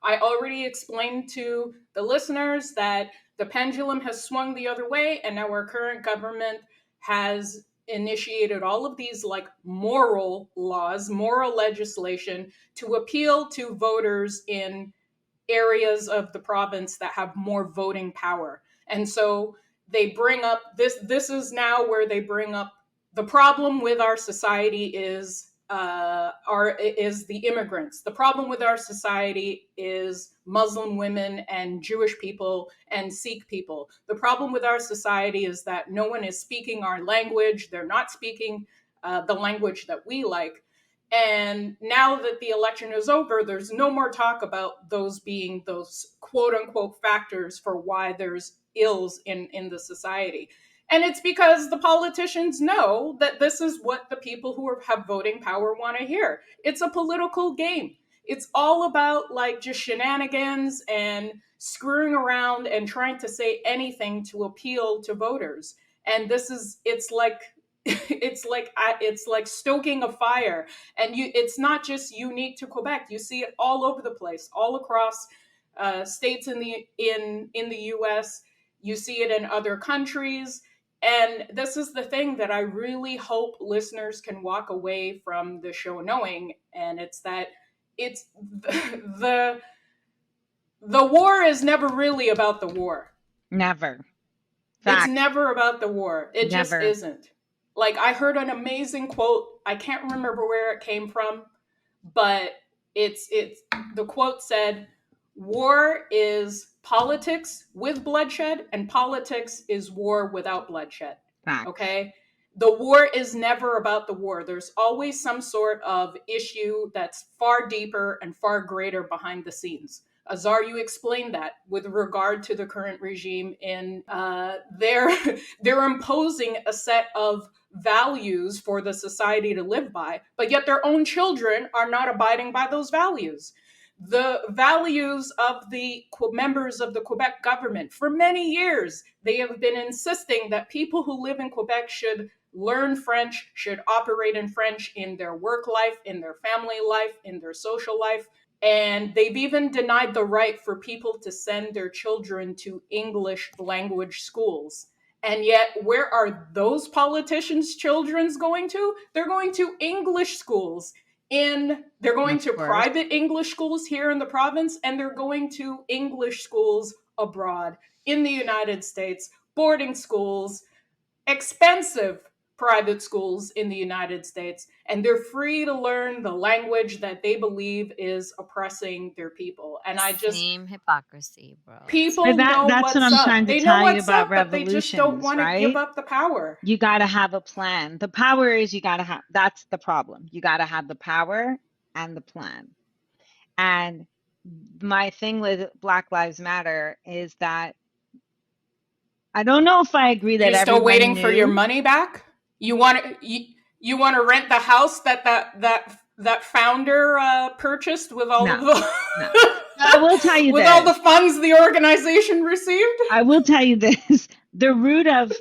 I already explained to the listeners that the pendulum has swung the other way, and now our current government has initiated all of these like moral laws, moral legislation to appeal to voters in areas of the province that have more voting power. And so they bring up this is now where they bring up the problem with our society is the immigrants. The problem with our society is Muslim women and Jewish people and Sikh people. The problem with our society is that no one is speaking our language. They're not speaking the language that we like. And now that the election is over, there's no more talk about those being those quote unquote factors for why there's ills in the society. And it's because the politicians know that this is what the people who have voting power want to hear. It's a political game. It's all about like just shenanigans and screwing around and trying to say anything to appeal to voters. And it's like it's like stoking a fire. And it's not just unique to Quebec. You see it all over the place, all across states in the U.S. You see it in other countries. And this is the thing that I really hope listeners can walk away from the show knowing, and it's that it's the the war is never really about the war. Never. It's Fact. never about the war. It just Never. isn't. Like I heard an amazing quote. I can't remember where it came from, but it's the quote said, "War is politics with bloodshed, and politics is war without bloodshed." Facts. Okay? The war is never about the war. There's always some sort of issue that's far deeper and far greater behind the scenes. Azar, you explained that with regard to the current regime in they're imposing a set of values for the society to live by, but yet their own children are not abiding by those values. The values of the members of the Quebec government, for many years, they have been insisting that people who live in Quebec should learn French, should operate in French in their work life, in their family life, in their social life. And they've even denied the right for people to send their children to English language schools. And yet, where are those politicians' children's going to? They're going to English schools. They're going Of to course. private English schools here in the province, and they're going to English schools abroad in the United States, boarding schools, expensive private schools in the United States, and they're free to learn the language that they believe is oppressing their people. And I just, Same hypocrisy, bro. people know That's what what's I'm up. trying to They know tell you what's about up, but they just don't revolutions, want to give right? up the power. You got to have a plan. The power is you got to have, that's the problem. You got to have the power and the plan. And my thing with Black Lives Matter is that I don't know if I agree that You're still everyone waiting for your knew. money back? You want to rent the house that founder purchased with all No, of the no. I will tell you with all the this. funds the organization received? I will tell you this. The root of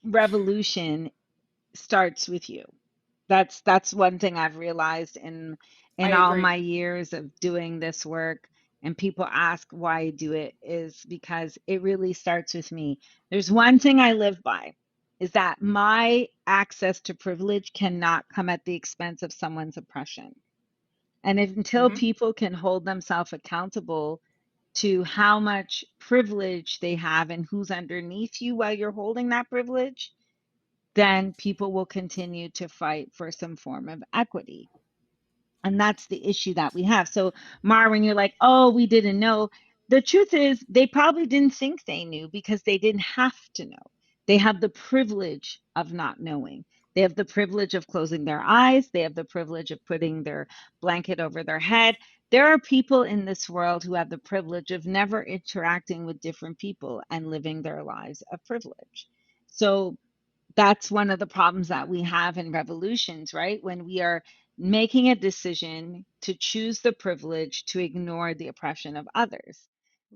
revolution starts with you. That's one thing I've realized I in all agree. my years of doing this work. And people ask why I do it is because it really starts with me. There's one thing I live by is that my access to privilege cannot come at the expense of someone's oppression. And until Mm-hmm. people can hold themselves accountable to how much privilege they have and who's underneath you while you're holding that privilege, then people will continue to fight for some form of equity. And that's the issue that we have. So, Mar, when you're like, oh, we didn't know, the truth is they probably didn't think they knew because they didn't have to know. They have the privilege of not knowing. They have the privilege of closing their eyes. They have the privilege of putting their blanket over their head. There are people in this world who have the privilege of never interacting with different people and living their lives of privilege. So, that's one of the problems that we have in revolutions, right? When we are making a decision to choose the privilege to ignore the oppression of others.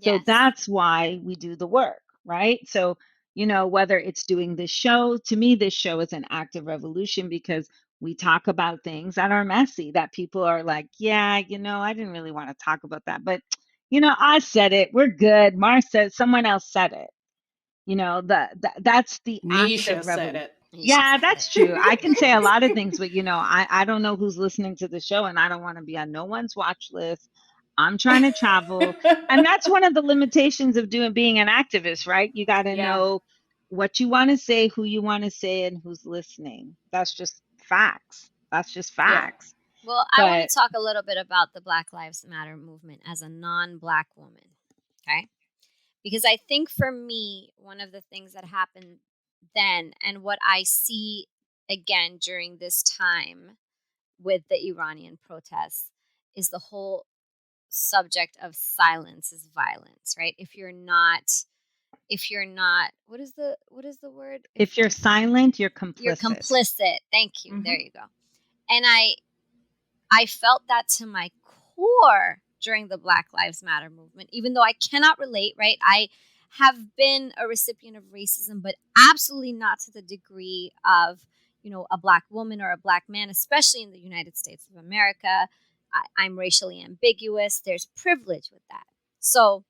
So Yes. that's why we do the work, right? So, whether it's doing this show, to me, this show is an active revolution because we talk about things that are messy, that people are like, yeah, I didn't really want to talk about that. But, I said it. We're good. Mar said, someone else said it. That's the Nisha active said revolution. it. Nisha Yeah, said that's it. true. I can say a lot of things, but I don't know who's listening to the show and I don't want to be on no one's watch list. I'm trying to travel. And that's one of the limitations of being an activist, right? You got to Yeah, know what you want to say, who you want to say, and who's listening. That's just facts. That's just yeah. facts. Well, I want But to talk a little bit about the Black Lives Matter movement as a non-Black woman, okay? Because I think for me, one of the things that happened then and what I see again during this time with the Iranian protests is the whole subject of silence is violence, right? If you're not what is the word? If if you're silent, you're you're complicit. complicit. Thank you. Mm-hmm. There you go. And I felt that to my core during the Black Lives Matter movement, even though I cannot relate, right? I have been a recipient of racism, but absolutely not to the degree of, a Black woman or a Black man, especially in the United States of America. I'm racially ambiguous. There's privilege with that. So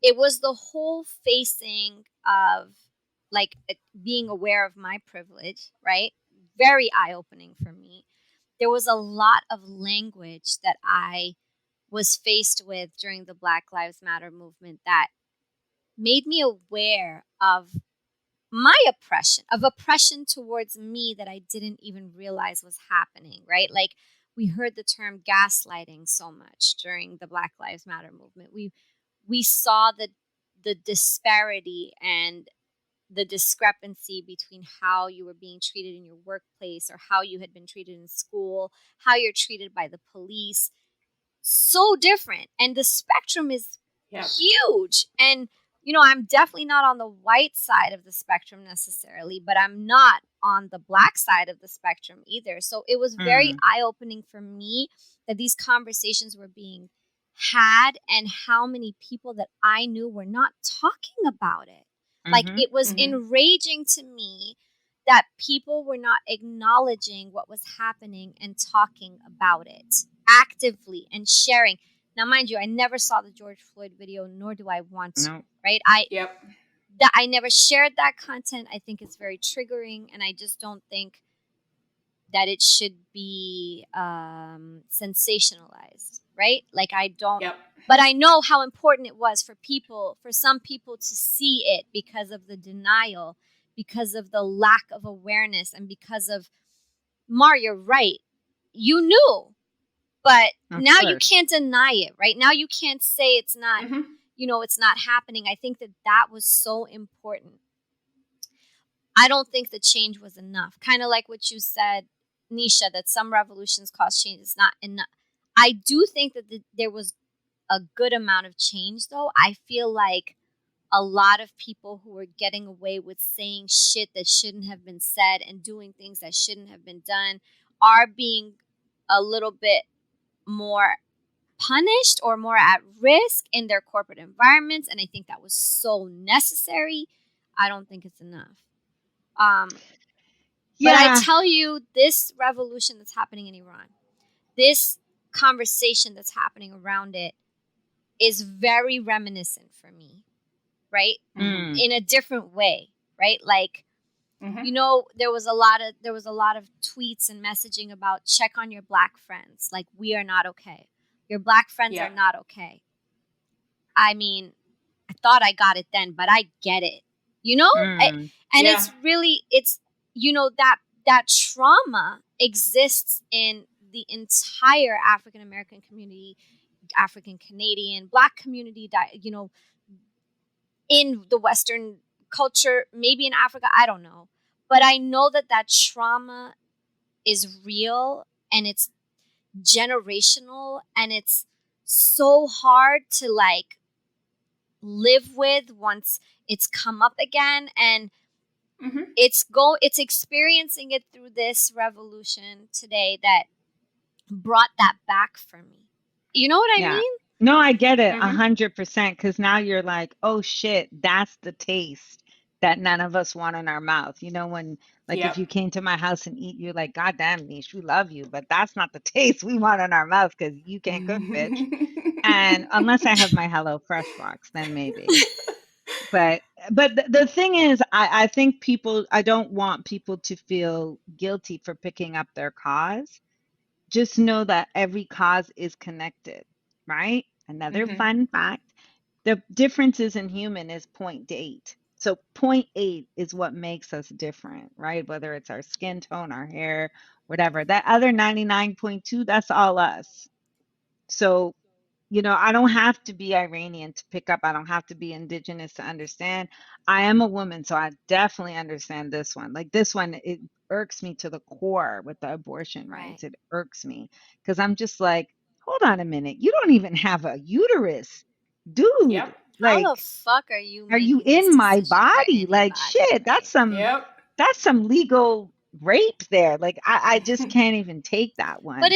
it was the whole facing of like being aware of my privilege, right? Very eye opening for me. There was a lot of language that I was faced with during the Black Lives Matter movement that made me aware of my oppression towards me that I didn't even realize was happening, right? Like we heard the term gaslighting so much during the Black Lives Matter movement. We saw the disparity and the discrepancy between how you were being treated in your workplace or how you had been treated in school, how you're treated by the police. So different. And the spectrum is Yeah. huge. And, I'm definitely not on the white side of the spectrum necessarily, but I'm not on the black side of the spectrum either. So it was very Mm, eye opening for me that these conversations were being had and how many people that I knew were not talking about it. Like mm-hmm, it was Mm-hmm. enraging to me that people were not acknowledging what was happening and talking about it actively and sharing. Now, mind you, I never saw the George Floyd video, nor do I want to. no. Right? I Yep. that I never shared that content. I think it's very triggering, and I just don't think that it should be sensationalized. Right? Like I don't. Yep. But I know how important it was for some people to see it because of the denial, because of the lack of awareness and because of, Mar, you're right. You knew, but Of now you course. can't deny it, right? Now you can't say it's not, Mm-hmm. it's not happening. I think that that was so important. I don't think the change was enough. Kind of like what you said, Nesha, that some revolutions cause change. It's not enough. I do think that there was a good amount of change, though. I feel like a lot of people who were getting away with saying shit that shouldn't have been said and doing things that shouldn't have been done are being a little bit more punished or more at risk in their corporate environments. And I think that was so necessary. I don't think it's enough. But I Yeah. tell you, this revolution that's happening in Iran, this conversation that's happening around it is very reminiscent for me, right? Mm. In a different way, right? Like, Mm-hmm. there was a lot of tweets and messaging about check on your black friends. Like, we are not okay. Your black friends are Yeah. not okay. I mean, I thought I got it then, but I get it. Mm. And Yeah. it's that trauma exists in the entire African American community, African Canadian, Black community, in the Western culture, maybe in Africa, I don't know. But I know that trauma is real and it's generational and it's so hard to like live with once it's come up again, and Mm-hmm. it's experiencing it through this revolution today that brought that back for me. You know what I Yeah. mean? No, I get it Mm-hmm. 100% because now you're like, oh shit, that's the taste that none of us want in our mouth. When like if Yep. you came to my house and eat, you're like, God damn, Niche, we love you, but that's not the taste we want in our mouth because you can't cook, bitch. And unless I have my Hello Fresh box, then maybe. But the thing is, I think I don't want people to feel guilty for picking up their cause. Just know that every cause is connected, right? Another Mm-hmm. fun fact, the differences in human is point 0.8. So point 0.8 is what makes us different, right? Whether it's our skin tone, our hair, whatever. That other 99.2, that's all us. So I don't have to be Iranian to pick up. I don't have to be indigenous to understand. I am a woman, so I definitely understand this one. Like this one, it irks me to the core with the abortion Right. rights. It irks me because I'm just like, hold on a minute. You don't even have a uterus, dude. Yep. How the Like, fuck are you are you making this in my decision for body? Like, anybody? shit, Right. Yep. that's some legal rape there. Like, I just can't even take that But one.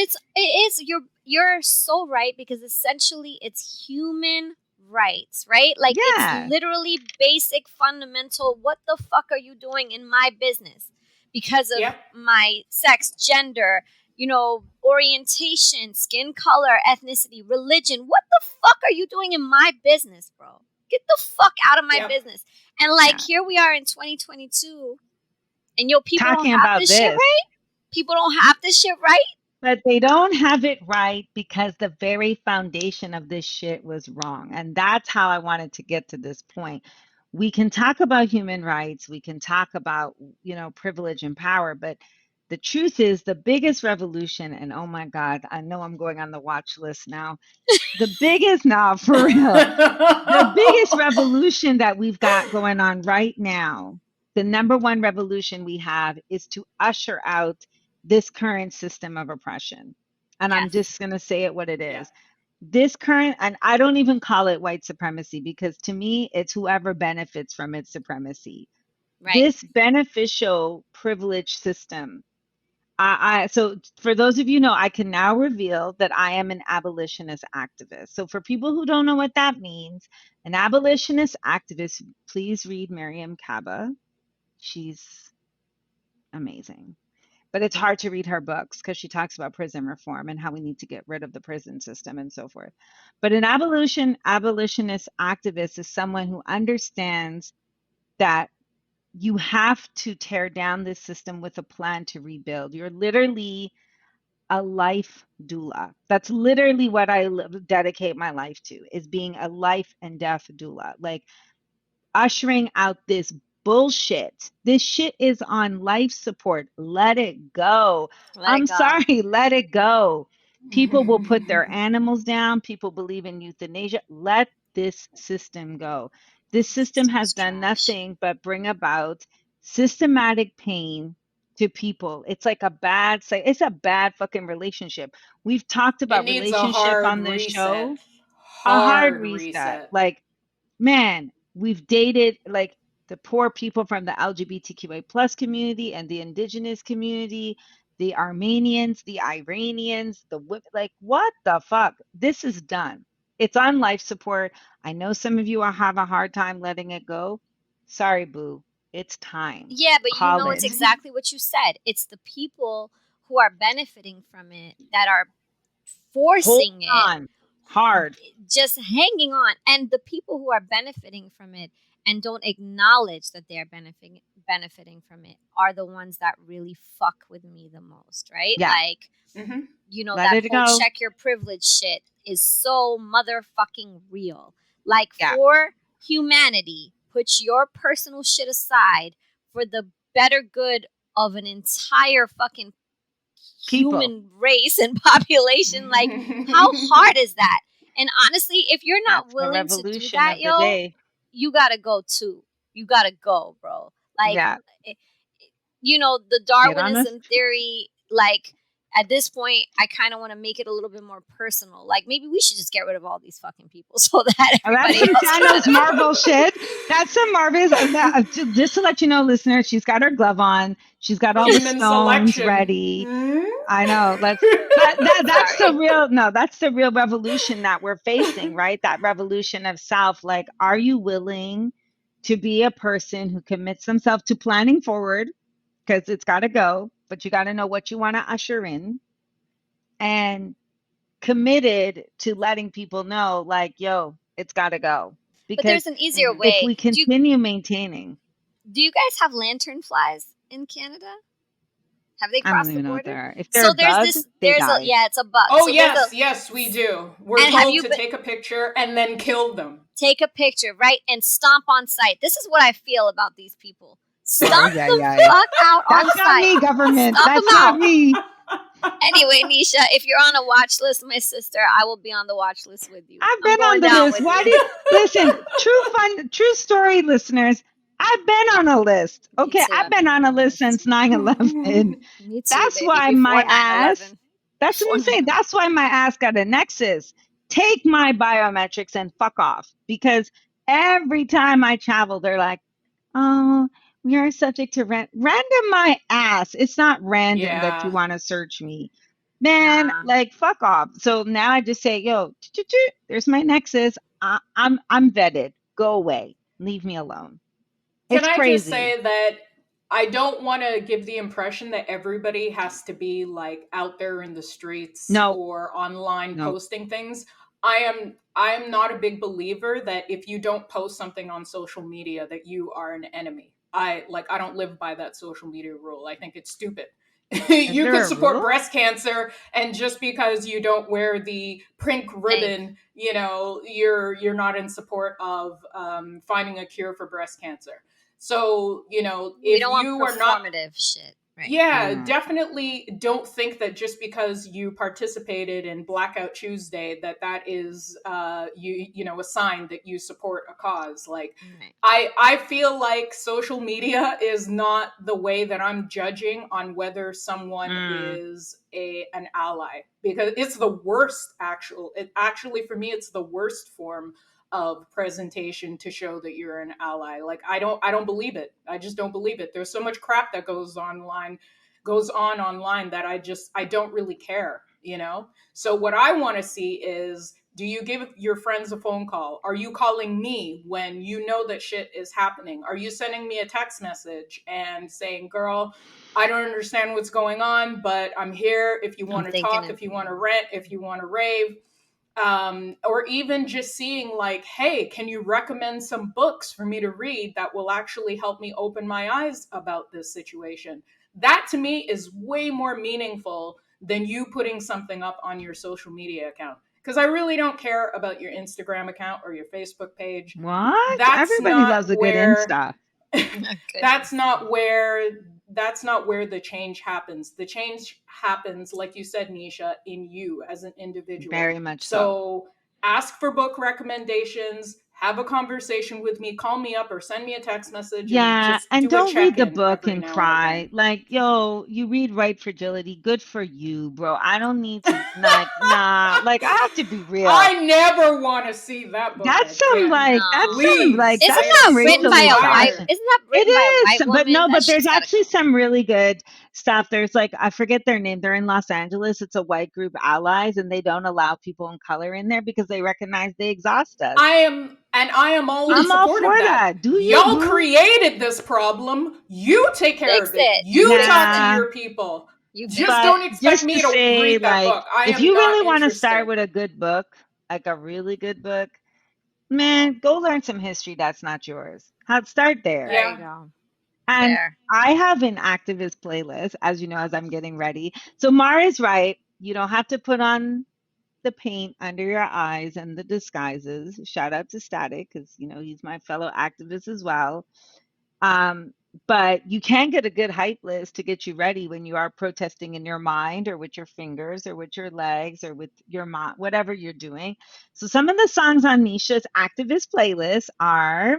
you're so right, because essentially it's human rights, right? Like, it's Yeah. literally basic fundamental. What the fuck are you doing in my business because of Yep. my sex, gender, orientation, skin color, ethnicity, religion? What the fuck are you doing in my business, bro? Get the fuck out of my Yep. business. And like, Yeah. here we are in 2022, and people don't Talking have about this shit this. right. People don't have this shit right. But they don't have it right because the very foundation of this shit was wrong. And that's how I wanted to get to this point. We can talk about human rights, we can talk about, privilege and power, but the truth is the biggest revolution, and oh my God, I know I'm going on the watch list now. The biggest, now for real, the biggest revolution that we've got going on right now, the number one revolution we have is to usher out this current system of oppression. And I'm Yes. just going to say it what it Yeah. is. This current, and I don't even call it white supremacy because to me, it's whoever benefits from its supremacy. Right. This beneficial privilege system. So for those of you know, I can now reveal that I am an abolitionist activist. So for people who don't know what that means, an abolitionist activist, please read Miriam Kaba. She's amazing. But it's hard to read her books because she talks about prison reform and how we need to get rid of the prison system and so forth. But an abolitionist activist is someone who understands that you have to tear down this system with a plan to rebuild. You're literally a life doula. That's literally what I dedicate my life to, is being a life and death doula. Like ushering out this bullshit. This shit is on life support. Let it go. Let it I'm go. sorry, let it go. People will put their animals down. People believe in euthanasia. Let this system go. This system has done nothing but bring about systematic pain to people. It's like it's a bad fucking relationship. We've talked It about needs a relationship hard on this reset. show. A hard Hard reset. reset. Like, man, we've dated like the poor people from the LGBTQA plus community and the indigenous community, the Armenians, the Iranians, like, what the fuck? This is done. It's on life support. I know some of you will have a hard time letting it go. Sorry, boo. It's time. Yeah, but you Call know, it's it. exactly what you said. It's the people who are benefiting from it that are Hold forcing it, on. Hard. just hanging on. And the people who are benefiting from it and don't acknowledge that they're benefiting from it are the ones that really fuck with me the most, right? Yeah. Like, Mm-hmm. Let that it whole go. check your privilege shit is so motherfucking real. Like, Yeah. for humanity, put your personal shit aside for the better good of an entire fucking People. human race and population. Like, how hard is that? And honestly, if you're not That's the willing to do revolution that, of the yo, day. you gotta go too. You gotta go, bro. Like, Yeah. the Get on us. Darwinism theory, like, at this point, I kind of want to make it a little bit more personal. Like, maybe we should just get rid of all these fucking people so that That's everybody some else. Thanos Marvel shit. That's some Marvel's. Just to let you know, listener, she's got her glove on. She's got all the Human stones selection. ready. I know. That's the Sorry. real. No, that's the real revolution that we're facing, right? That revolution of self. Like, are you willing to be a person who commits themselves to planning forward? Because it's got to go, but you got to know what you want to usher in, and committed to letting people know, like, yo, it's got to go. But Because there's an easier Mhm. if way. we continue maintaining, Do you guys have lantern flies in Canada? Have they I don't crossed the even know what they border? are. If they're So a bug, they die. it's a bug. Oh So there's a, yes, we do. We're and have told you to been, take a picture and then kill them. take a picture, right? And stomp on site. This is what I feel about these people. Oh, Stomp yeah, the yeah. fuck out on That's not site. me, government. Stomp them That's not out. me. Anyway, Nesha, if you're on a watch list, my sister, I will be on the watch list with you. I've I'm been on going the down list. with Why you. did listen? True story, listeners. I've been on a list. Me Okay, too. I've I've been been on on a a list list. since 9/11. Me too, That's baby. why my Before 9/11. ass. That's what Before I'm saying. 9/11. That's why my ass got a nexus. Take my biometrics and fuck off. Because every time I travel, they're like, "Oh, we are subject to random my ass." It's not random that you Yeah. want to search me. Man, Nah. like, fuck off. So now I just say, yo, there's my nexus. I'm vetted. Go away. Leave me alone. Can It's I just crazy. say that I don't want to give the impression that everybody has to be like out there in the streets No, or online no. posting things. I am not a big believer that if you don't post something on social media that you are an enemy. I don't live by that social media rule. I think it's stupid. Is You could there a support rule? breast cancer, and just because you don't wear the pink ribbon, you're not in support of finding a cure for breast cancer. So, We if don't want you are not, performative shit. Right. yeah, definitely don't think that just because you participated in Blackout Tuesday that is a sign that you support a cause. Like, Right. I feel like social media is not the way that I'm judging on whether someone Mm, is an ally, because it's the worst actually for me it's the worst form of presentation to show that you're an ally. Like, I don't believe it. I just don't believe it. There's so much crap that goes on online that I don't really care. So what I want to see is, do you give your friends a phone call? Are you calling me when you know that shit is happening? Are you sending me a text message and saying, "Girl, I don't understand what's going on, but I'm here if you I'm want to thinking talk, of if you you. want to rant, if you want to rave." Or even just seeing like, hey, can you recommend some books for me to read that will actually help me open my eyes about this situation? That to me is way more meaningful than you putting something up on your social media account. Because I really don't care about your Instagram account or your Facebook page. what? That's Everybody not loves a good where Insta. that's not where the change happens. The change happens, like you said, Nisha, in you as an individual. Very much so. So ask for book recommendations, have a conversation with me, call me up or send me a text message, and Yeah, just and do a don't read the check-in book every and now and cry. again. Like, yo, you read Right Fragility. Good for you, bro. I don't need to, like, nah. Like, I have to be real. I never want to see that book That's some again. like Please, Isn't I am that written so by racially a white? tired. fashion. Isn't that It written by a is, white but woman? no, That but there's shit's gotta actually go. some really good stuff. There's like, I forget their name. They're in Los Angeles. It's a white group, Allies, and they don't allow people in color in there because they recognize they exhaust us. I am all in I'm all support for of that. that. Do you, Y'all boo? created this problem. You take care Fix of it. it. You Fix talk to it. Yeah. your people. You fix Just it. But don't expect just to me to say, read that like, book. I if am you really not want to start interested. with a good book, like a really good book, man, go learn some history that's not yours. Start there. There you Yeah. go. And Fair. I have an activist playlist, as you know, as I'm getting ready. So Mara's right. You don't have to put on the paint under your eyes and the disguises. Shout out to Static, because you know he's my fellow activist as well. Um, but you can get a good hype list to get you ready when you are protesting in your mind or with your fingers or with your legs or with your mind, whatever you're doing. So some of the songs on Nisha's activist playlist are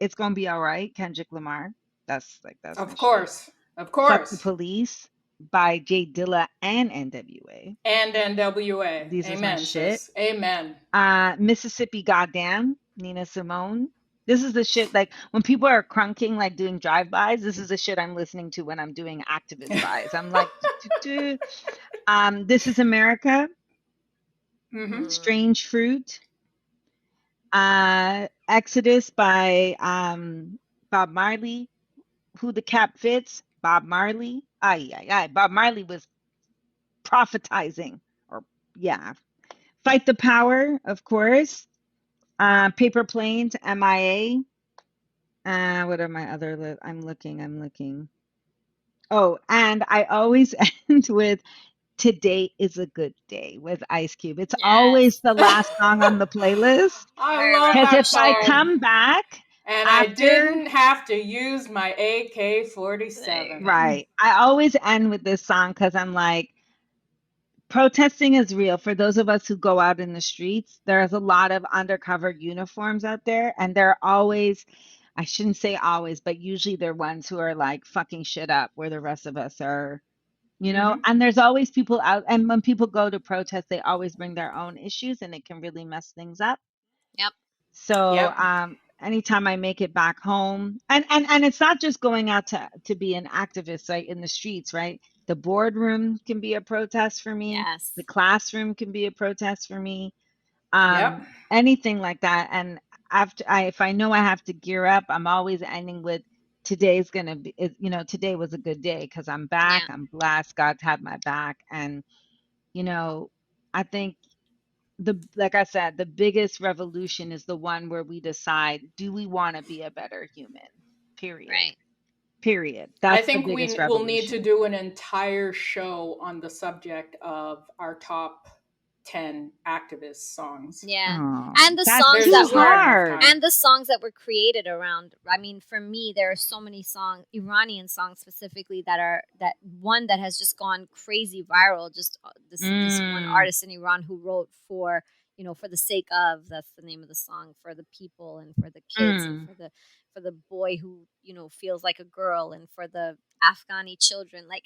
It's Gonna Be All Right, Kendrick Lamar. That's my Of shit. course. Of Fuck the course. Police by J Dilla and NWA. And NWA. These is my Amen, shit. sis. Amen. Mississippi Goddamn, Nina Simone. This is the shit like when people are crunking, like doing drive-bys. This is the shit I'm listening to when I'm doing activist buys. I'm like, This Is America, Mm-hmm. Strange Fruit, Exodus by Bob Marley. Who the Cap Fits, Bob Marley. Aye, aye, aye. Bob Marley was prophetizing, or yeah. Fight the Power, of course. Paper Planes, MIA. What are my other? I'm looking. Oh, and I always end with "Today is a Good Day" with Ice Cube. It's always Yes. the last song on the playlist. I Very love Because if that I revolutionary. song. come back And I after, didn't have to use my AK 47. right, I always end with this song because I'm like, protesting is real. For those of us who go out in the streets, there's a lot of undercover uniforms out there, and they're always, I shouldn't say always, but usually they're ones who are like fucking shit up where the rest of us are, you know? Mm-hmm. And there's always people out, and when people go to protest, they always bring their own issues and it can really mess things up. Yep. So Yep. anytime I make it back home, and it's not just going out to be an activist, right, in the streets, right? The boardroom can be a protest for me. Yes. The classroom can be a protest for me. Yep. Anything like that. And if I know I have to gear up, I'm always ending with today's gonna be, today was a good day because I'm back. Yeah. I'm blessed. God's had my back, and you know, I think like I said, the biggest revolution is the one where we decide, do we want to be a better human? Period. Right. Period. I That's the think biggest we will need to revolution. do an entire show on the subject of our top 10 activist songs. Yeah. Oh, And the that's songs There's too that just not were enough hard. time. and the songs that were created around, I mean, for me there are so many songs, Iranian songs specifically, that one that has just gone crazy viral, just this one artist in Iran who wrote for, for the sake of, that's the name of the song, for the people and for the kids and for the boy who, feels like a girl, and for the Afghani children. Like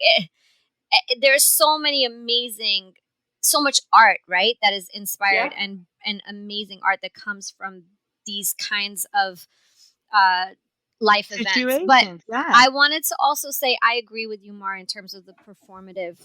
there's so many amazing, so much art, right, that is inspired, Yeah. and amazing art that comes from these kinds of uh life events. But Situations, yeah. I wanted to also say I agree with you, Mar, in terms of the performative,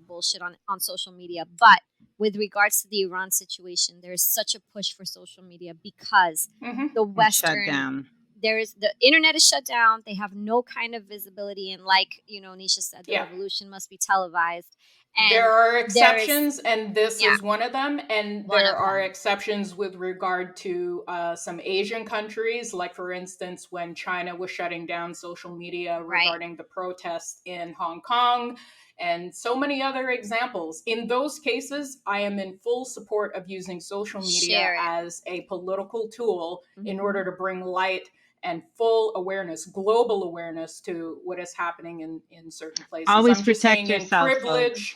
bullshit on social media. But with regards to the Iran situation, there's such a push for social media because Mm-hmm. the It's shut Western, down. the internet is shut down. They have no kind of visibility, and like Nisha said, the Yeah. revolution must be televised. And there are there is- exceptions, and this Yeah. is one of them. And One there of are them. exceptions with regard to some Asian countries, like, for instance, when China was shutting down social media Right. regarding the protests in Hong Kong, and so many other examples. In those cases, I am in full support of using social media Share it. as a political tool in order to bring light and full awareness, global awareness to what is happening in certain places. Always protect yourself, folks.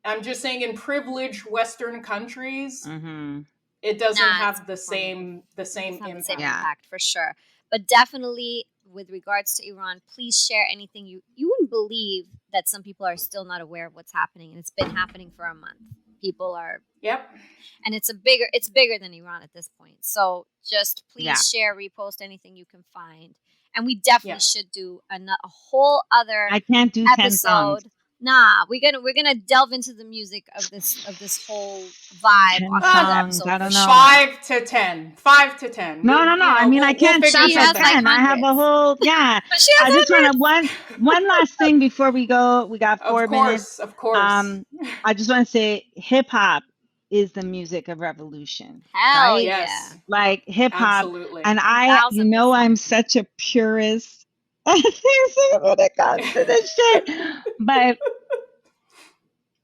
I'm just saying in privileged Western countries, Mm-hmm. it doesn't Nah, have the it's plenty. same Doesn't have the impact. same Yeah. impact for sure. But definitely with regards to Iran, please share anything you wouldn't believe that some people are still not aware of what's happening, and it's been happening for a month. People are Yep. and it's bigger than Iran at this point. So just Yeah. please share, repost anything you can find. And we definitely Yeah. should do a whole other I can't do 10 songs. episode. Nah, we're gonna delve into the music of this whole vibe 10 on another songs. episode I for don't know. sure. 5 to 10. 5 to 10. No. I mean, I can't figure stop She at has, like, 10. I have a hundreds. whole, yeah. But she I has just want hundreds. to, one last thing before we go. We got 4 minutes. Of course. I just want to say hip hop is the music of revolution, Hell right? yeah. Yes. Like hip hop. Absolutely. And you 1000%. know, I'm such a purist when it comes to this shit. But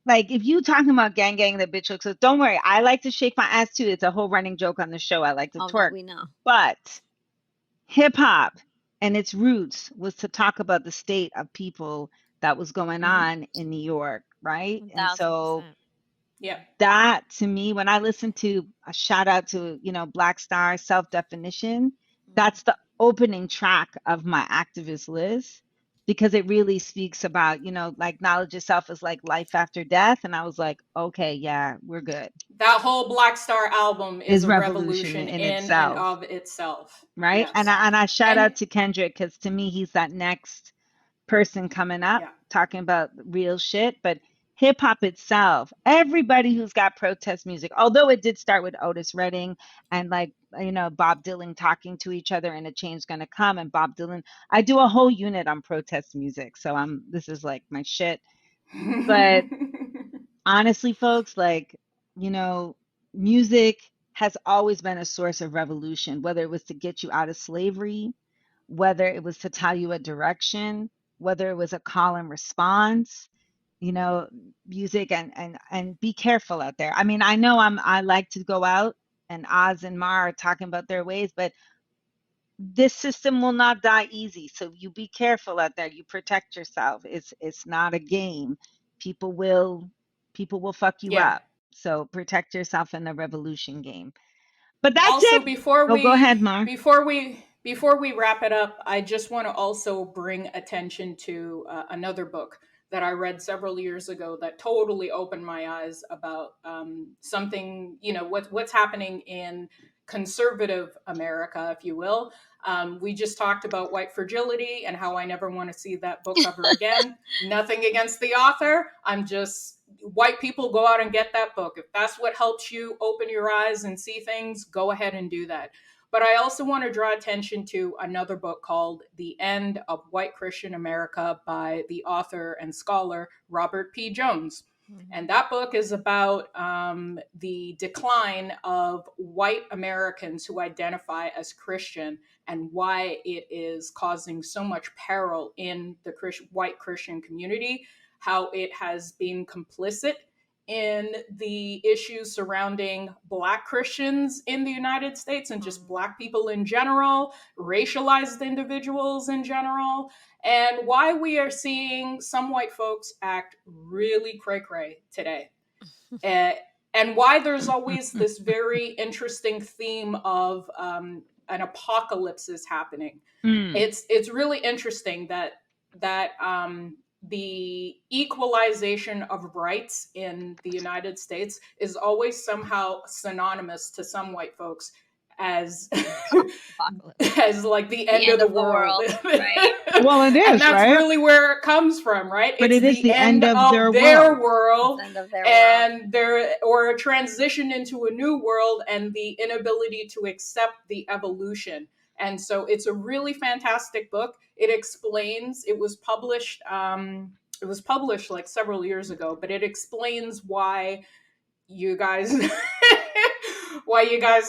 like, if you talking about gang the bitch looks, so don't worry. I like to shake my ass too. It's a whole running joke on the show. I like to Oh no, twerk. we know. But hip hop and its roots was to talk about the state of people that was going on in New York, right? And 1000%. so Yeah. that, to me, when I listen to a shout out to, Black Star Self Definition, that's the opening track of my activist list, because it really speaks about, like, knowledge yourself is like life after death. And I was like, okay, yeah, we're good. That whole Black Star album is a revolution in in and itself, of itself. right? Yes. And I shout out to Kendrick, because to me, he's that next person coming up talking about real shit. But hip hop itself, everybody who's got protest music, although it did start with Otis Redding and, like, Bob Dylan talking to each other, and a change gonna come. And Bob Dylan, I do a whole unit on protest music, so this is like my shit. But honestly, folks, like, music has always been a source of revolution, whether it was to get you out of slavery, whether it was to tell you a direction, whether it was a call and response, music. And be careful out there. I mean, I know I like to go out, and Oz and Mar are talking about their ways, but this system will not die easy. So you be careful out there. You protect yourself. It's not a game. People will fuck you up. So protect yourself in the revolution game. But that's also, it. Go ahead, Mar. Before we wrap it up, I just want to also bring attention to another book that I read several years ago that totally opened my eyes about something, what's happening in conservative America, if you will. We just talked about white fragility and how I never want to see that book cover again. Nothing against the author. White people, go out and get that book. If that's what helps you open your eyes and see things, go ahead and do that. But I also want to draw attention to another book called The End of White Christian America by the author and scholar Robert P. Jones. And that book is about the decline of white Americans who identify as Christian, and why it is causing so much peril in the white Christian community, how it has been complicit in the issues surrounding Black Christians in the United States, and just Black people in general, racialized individuals in general, and why we are seeing some white folks act really cray-cray today. And why there's always this very interesting theme of an apocalypse is happening. It's really interesting that the equalization of rights in the United States is always somehow synonymous to some white folks as as like the end of the world. Right? Well, it is, and that's right? really where it comes from, right? But it's it is the end of their world, End of their and or a transition into a new world, and the inability to accept the evolution. And so it's a really fantastic book. It explains, it was published like several years ago, but it explains why you guys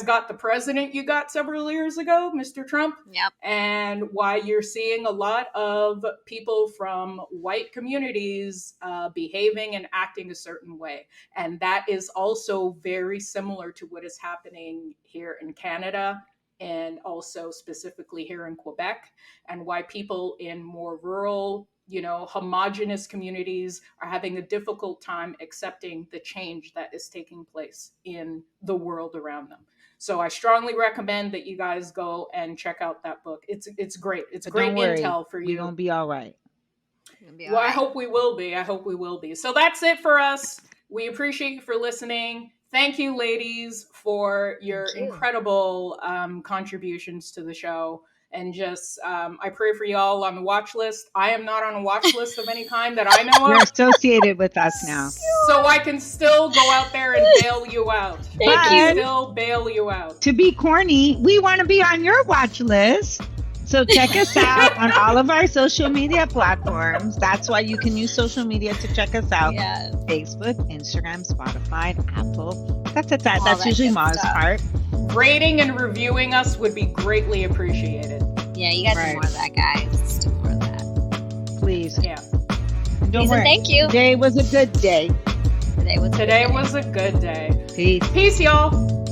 got the president you got several years ago, Mr. Trump. Yep. And why you're seeing a lot of people from white communities behaving and acting a certain way. And that is also very similar to what is happening here in Canada and also specifically here in Quebec, and why people in more rural, homogenous communities are having a difficult time accepting the change that is taking place in the world around them. So I strongly recommend that you guys go and check out that book. It's great. It's great intel for We're you. gonna be all right. Well, I hope we will be. I hope we will be. So that's it for us. We appreciate you for listening. Thank you, ladies, for your incredible contributions to the show. And just, I pray for y'all on the watch list. I am not on a watch list of any kind that I know of. You're associated with us now. So I can still go out there and bail you out. Thank you. Still bail you out. To be corny, we want to be on your watch list. So check us out on all of our social media platforms. That's why you can use social media to check us out. Yeah. Facebook, Instagram, Spotify, Apple. That's usually Ma's part. Rating and reviewing us would be greatly appreciated. Yeah, you guys do more of that, guys. Let's do more of that. Please. Yeah. And don't worry. Thank you. Today was a good day. Today was a good day. Peace. Peace, y'all.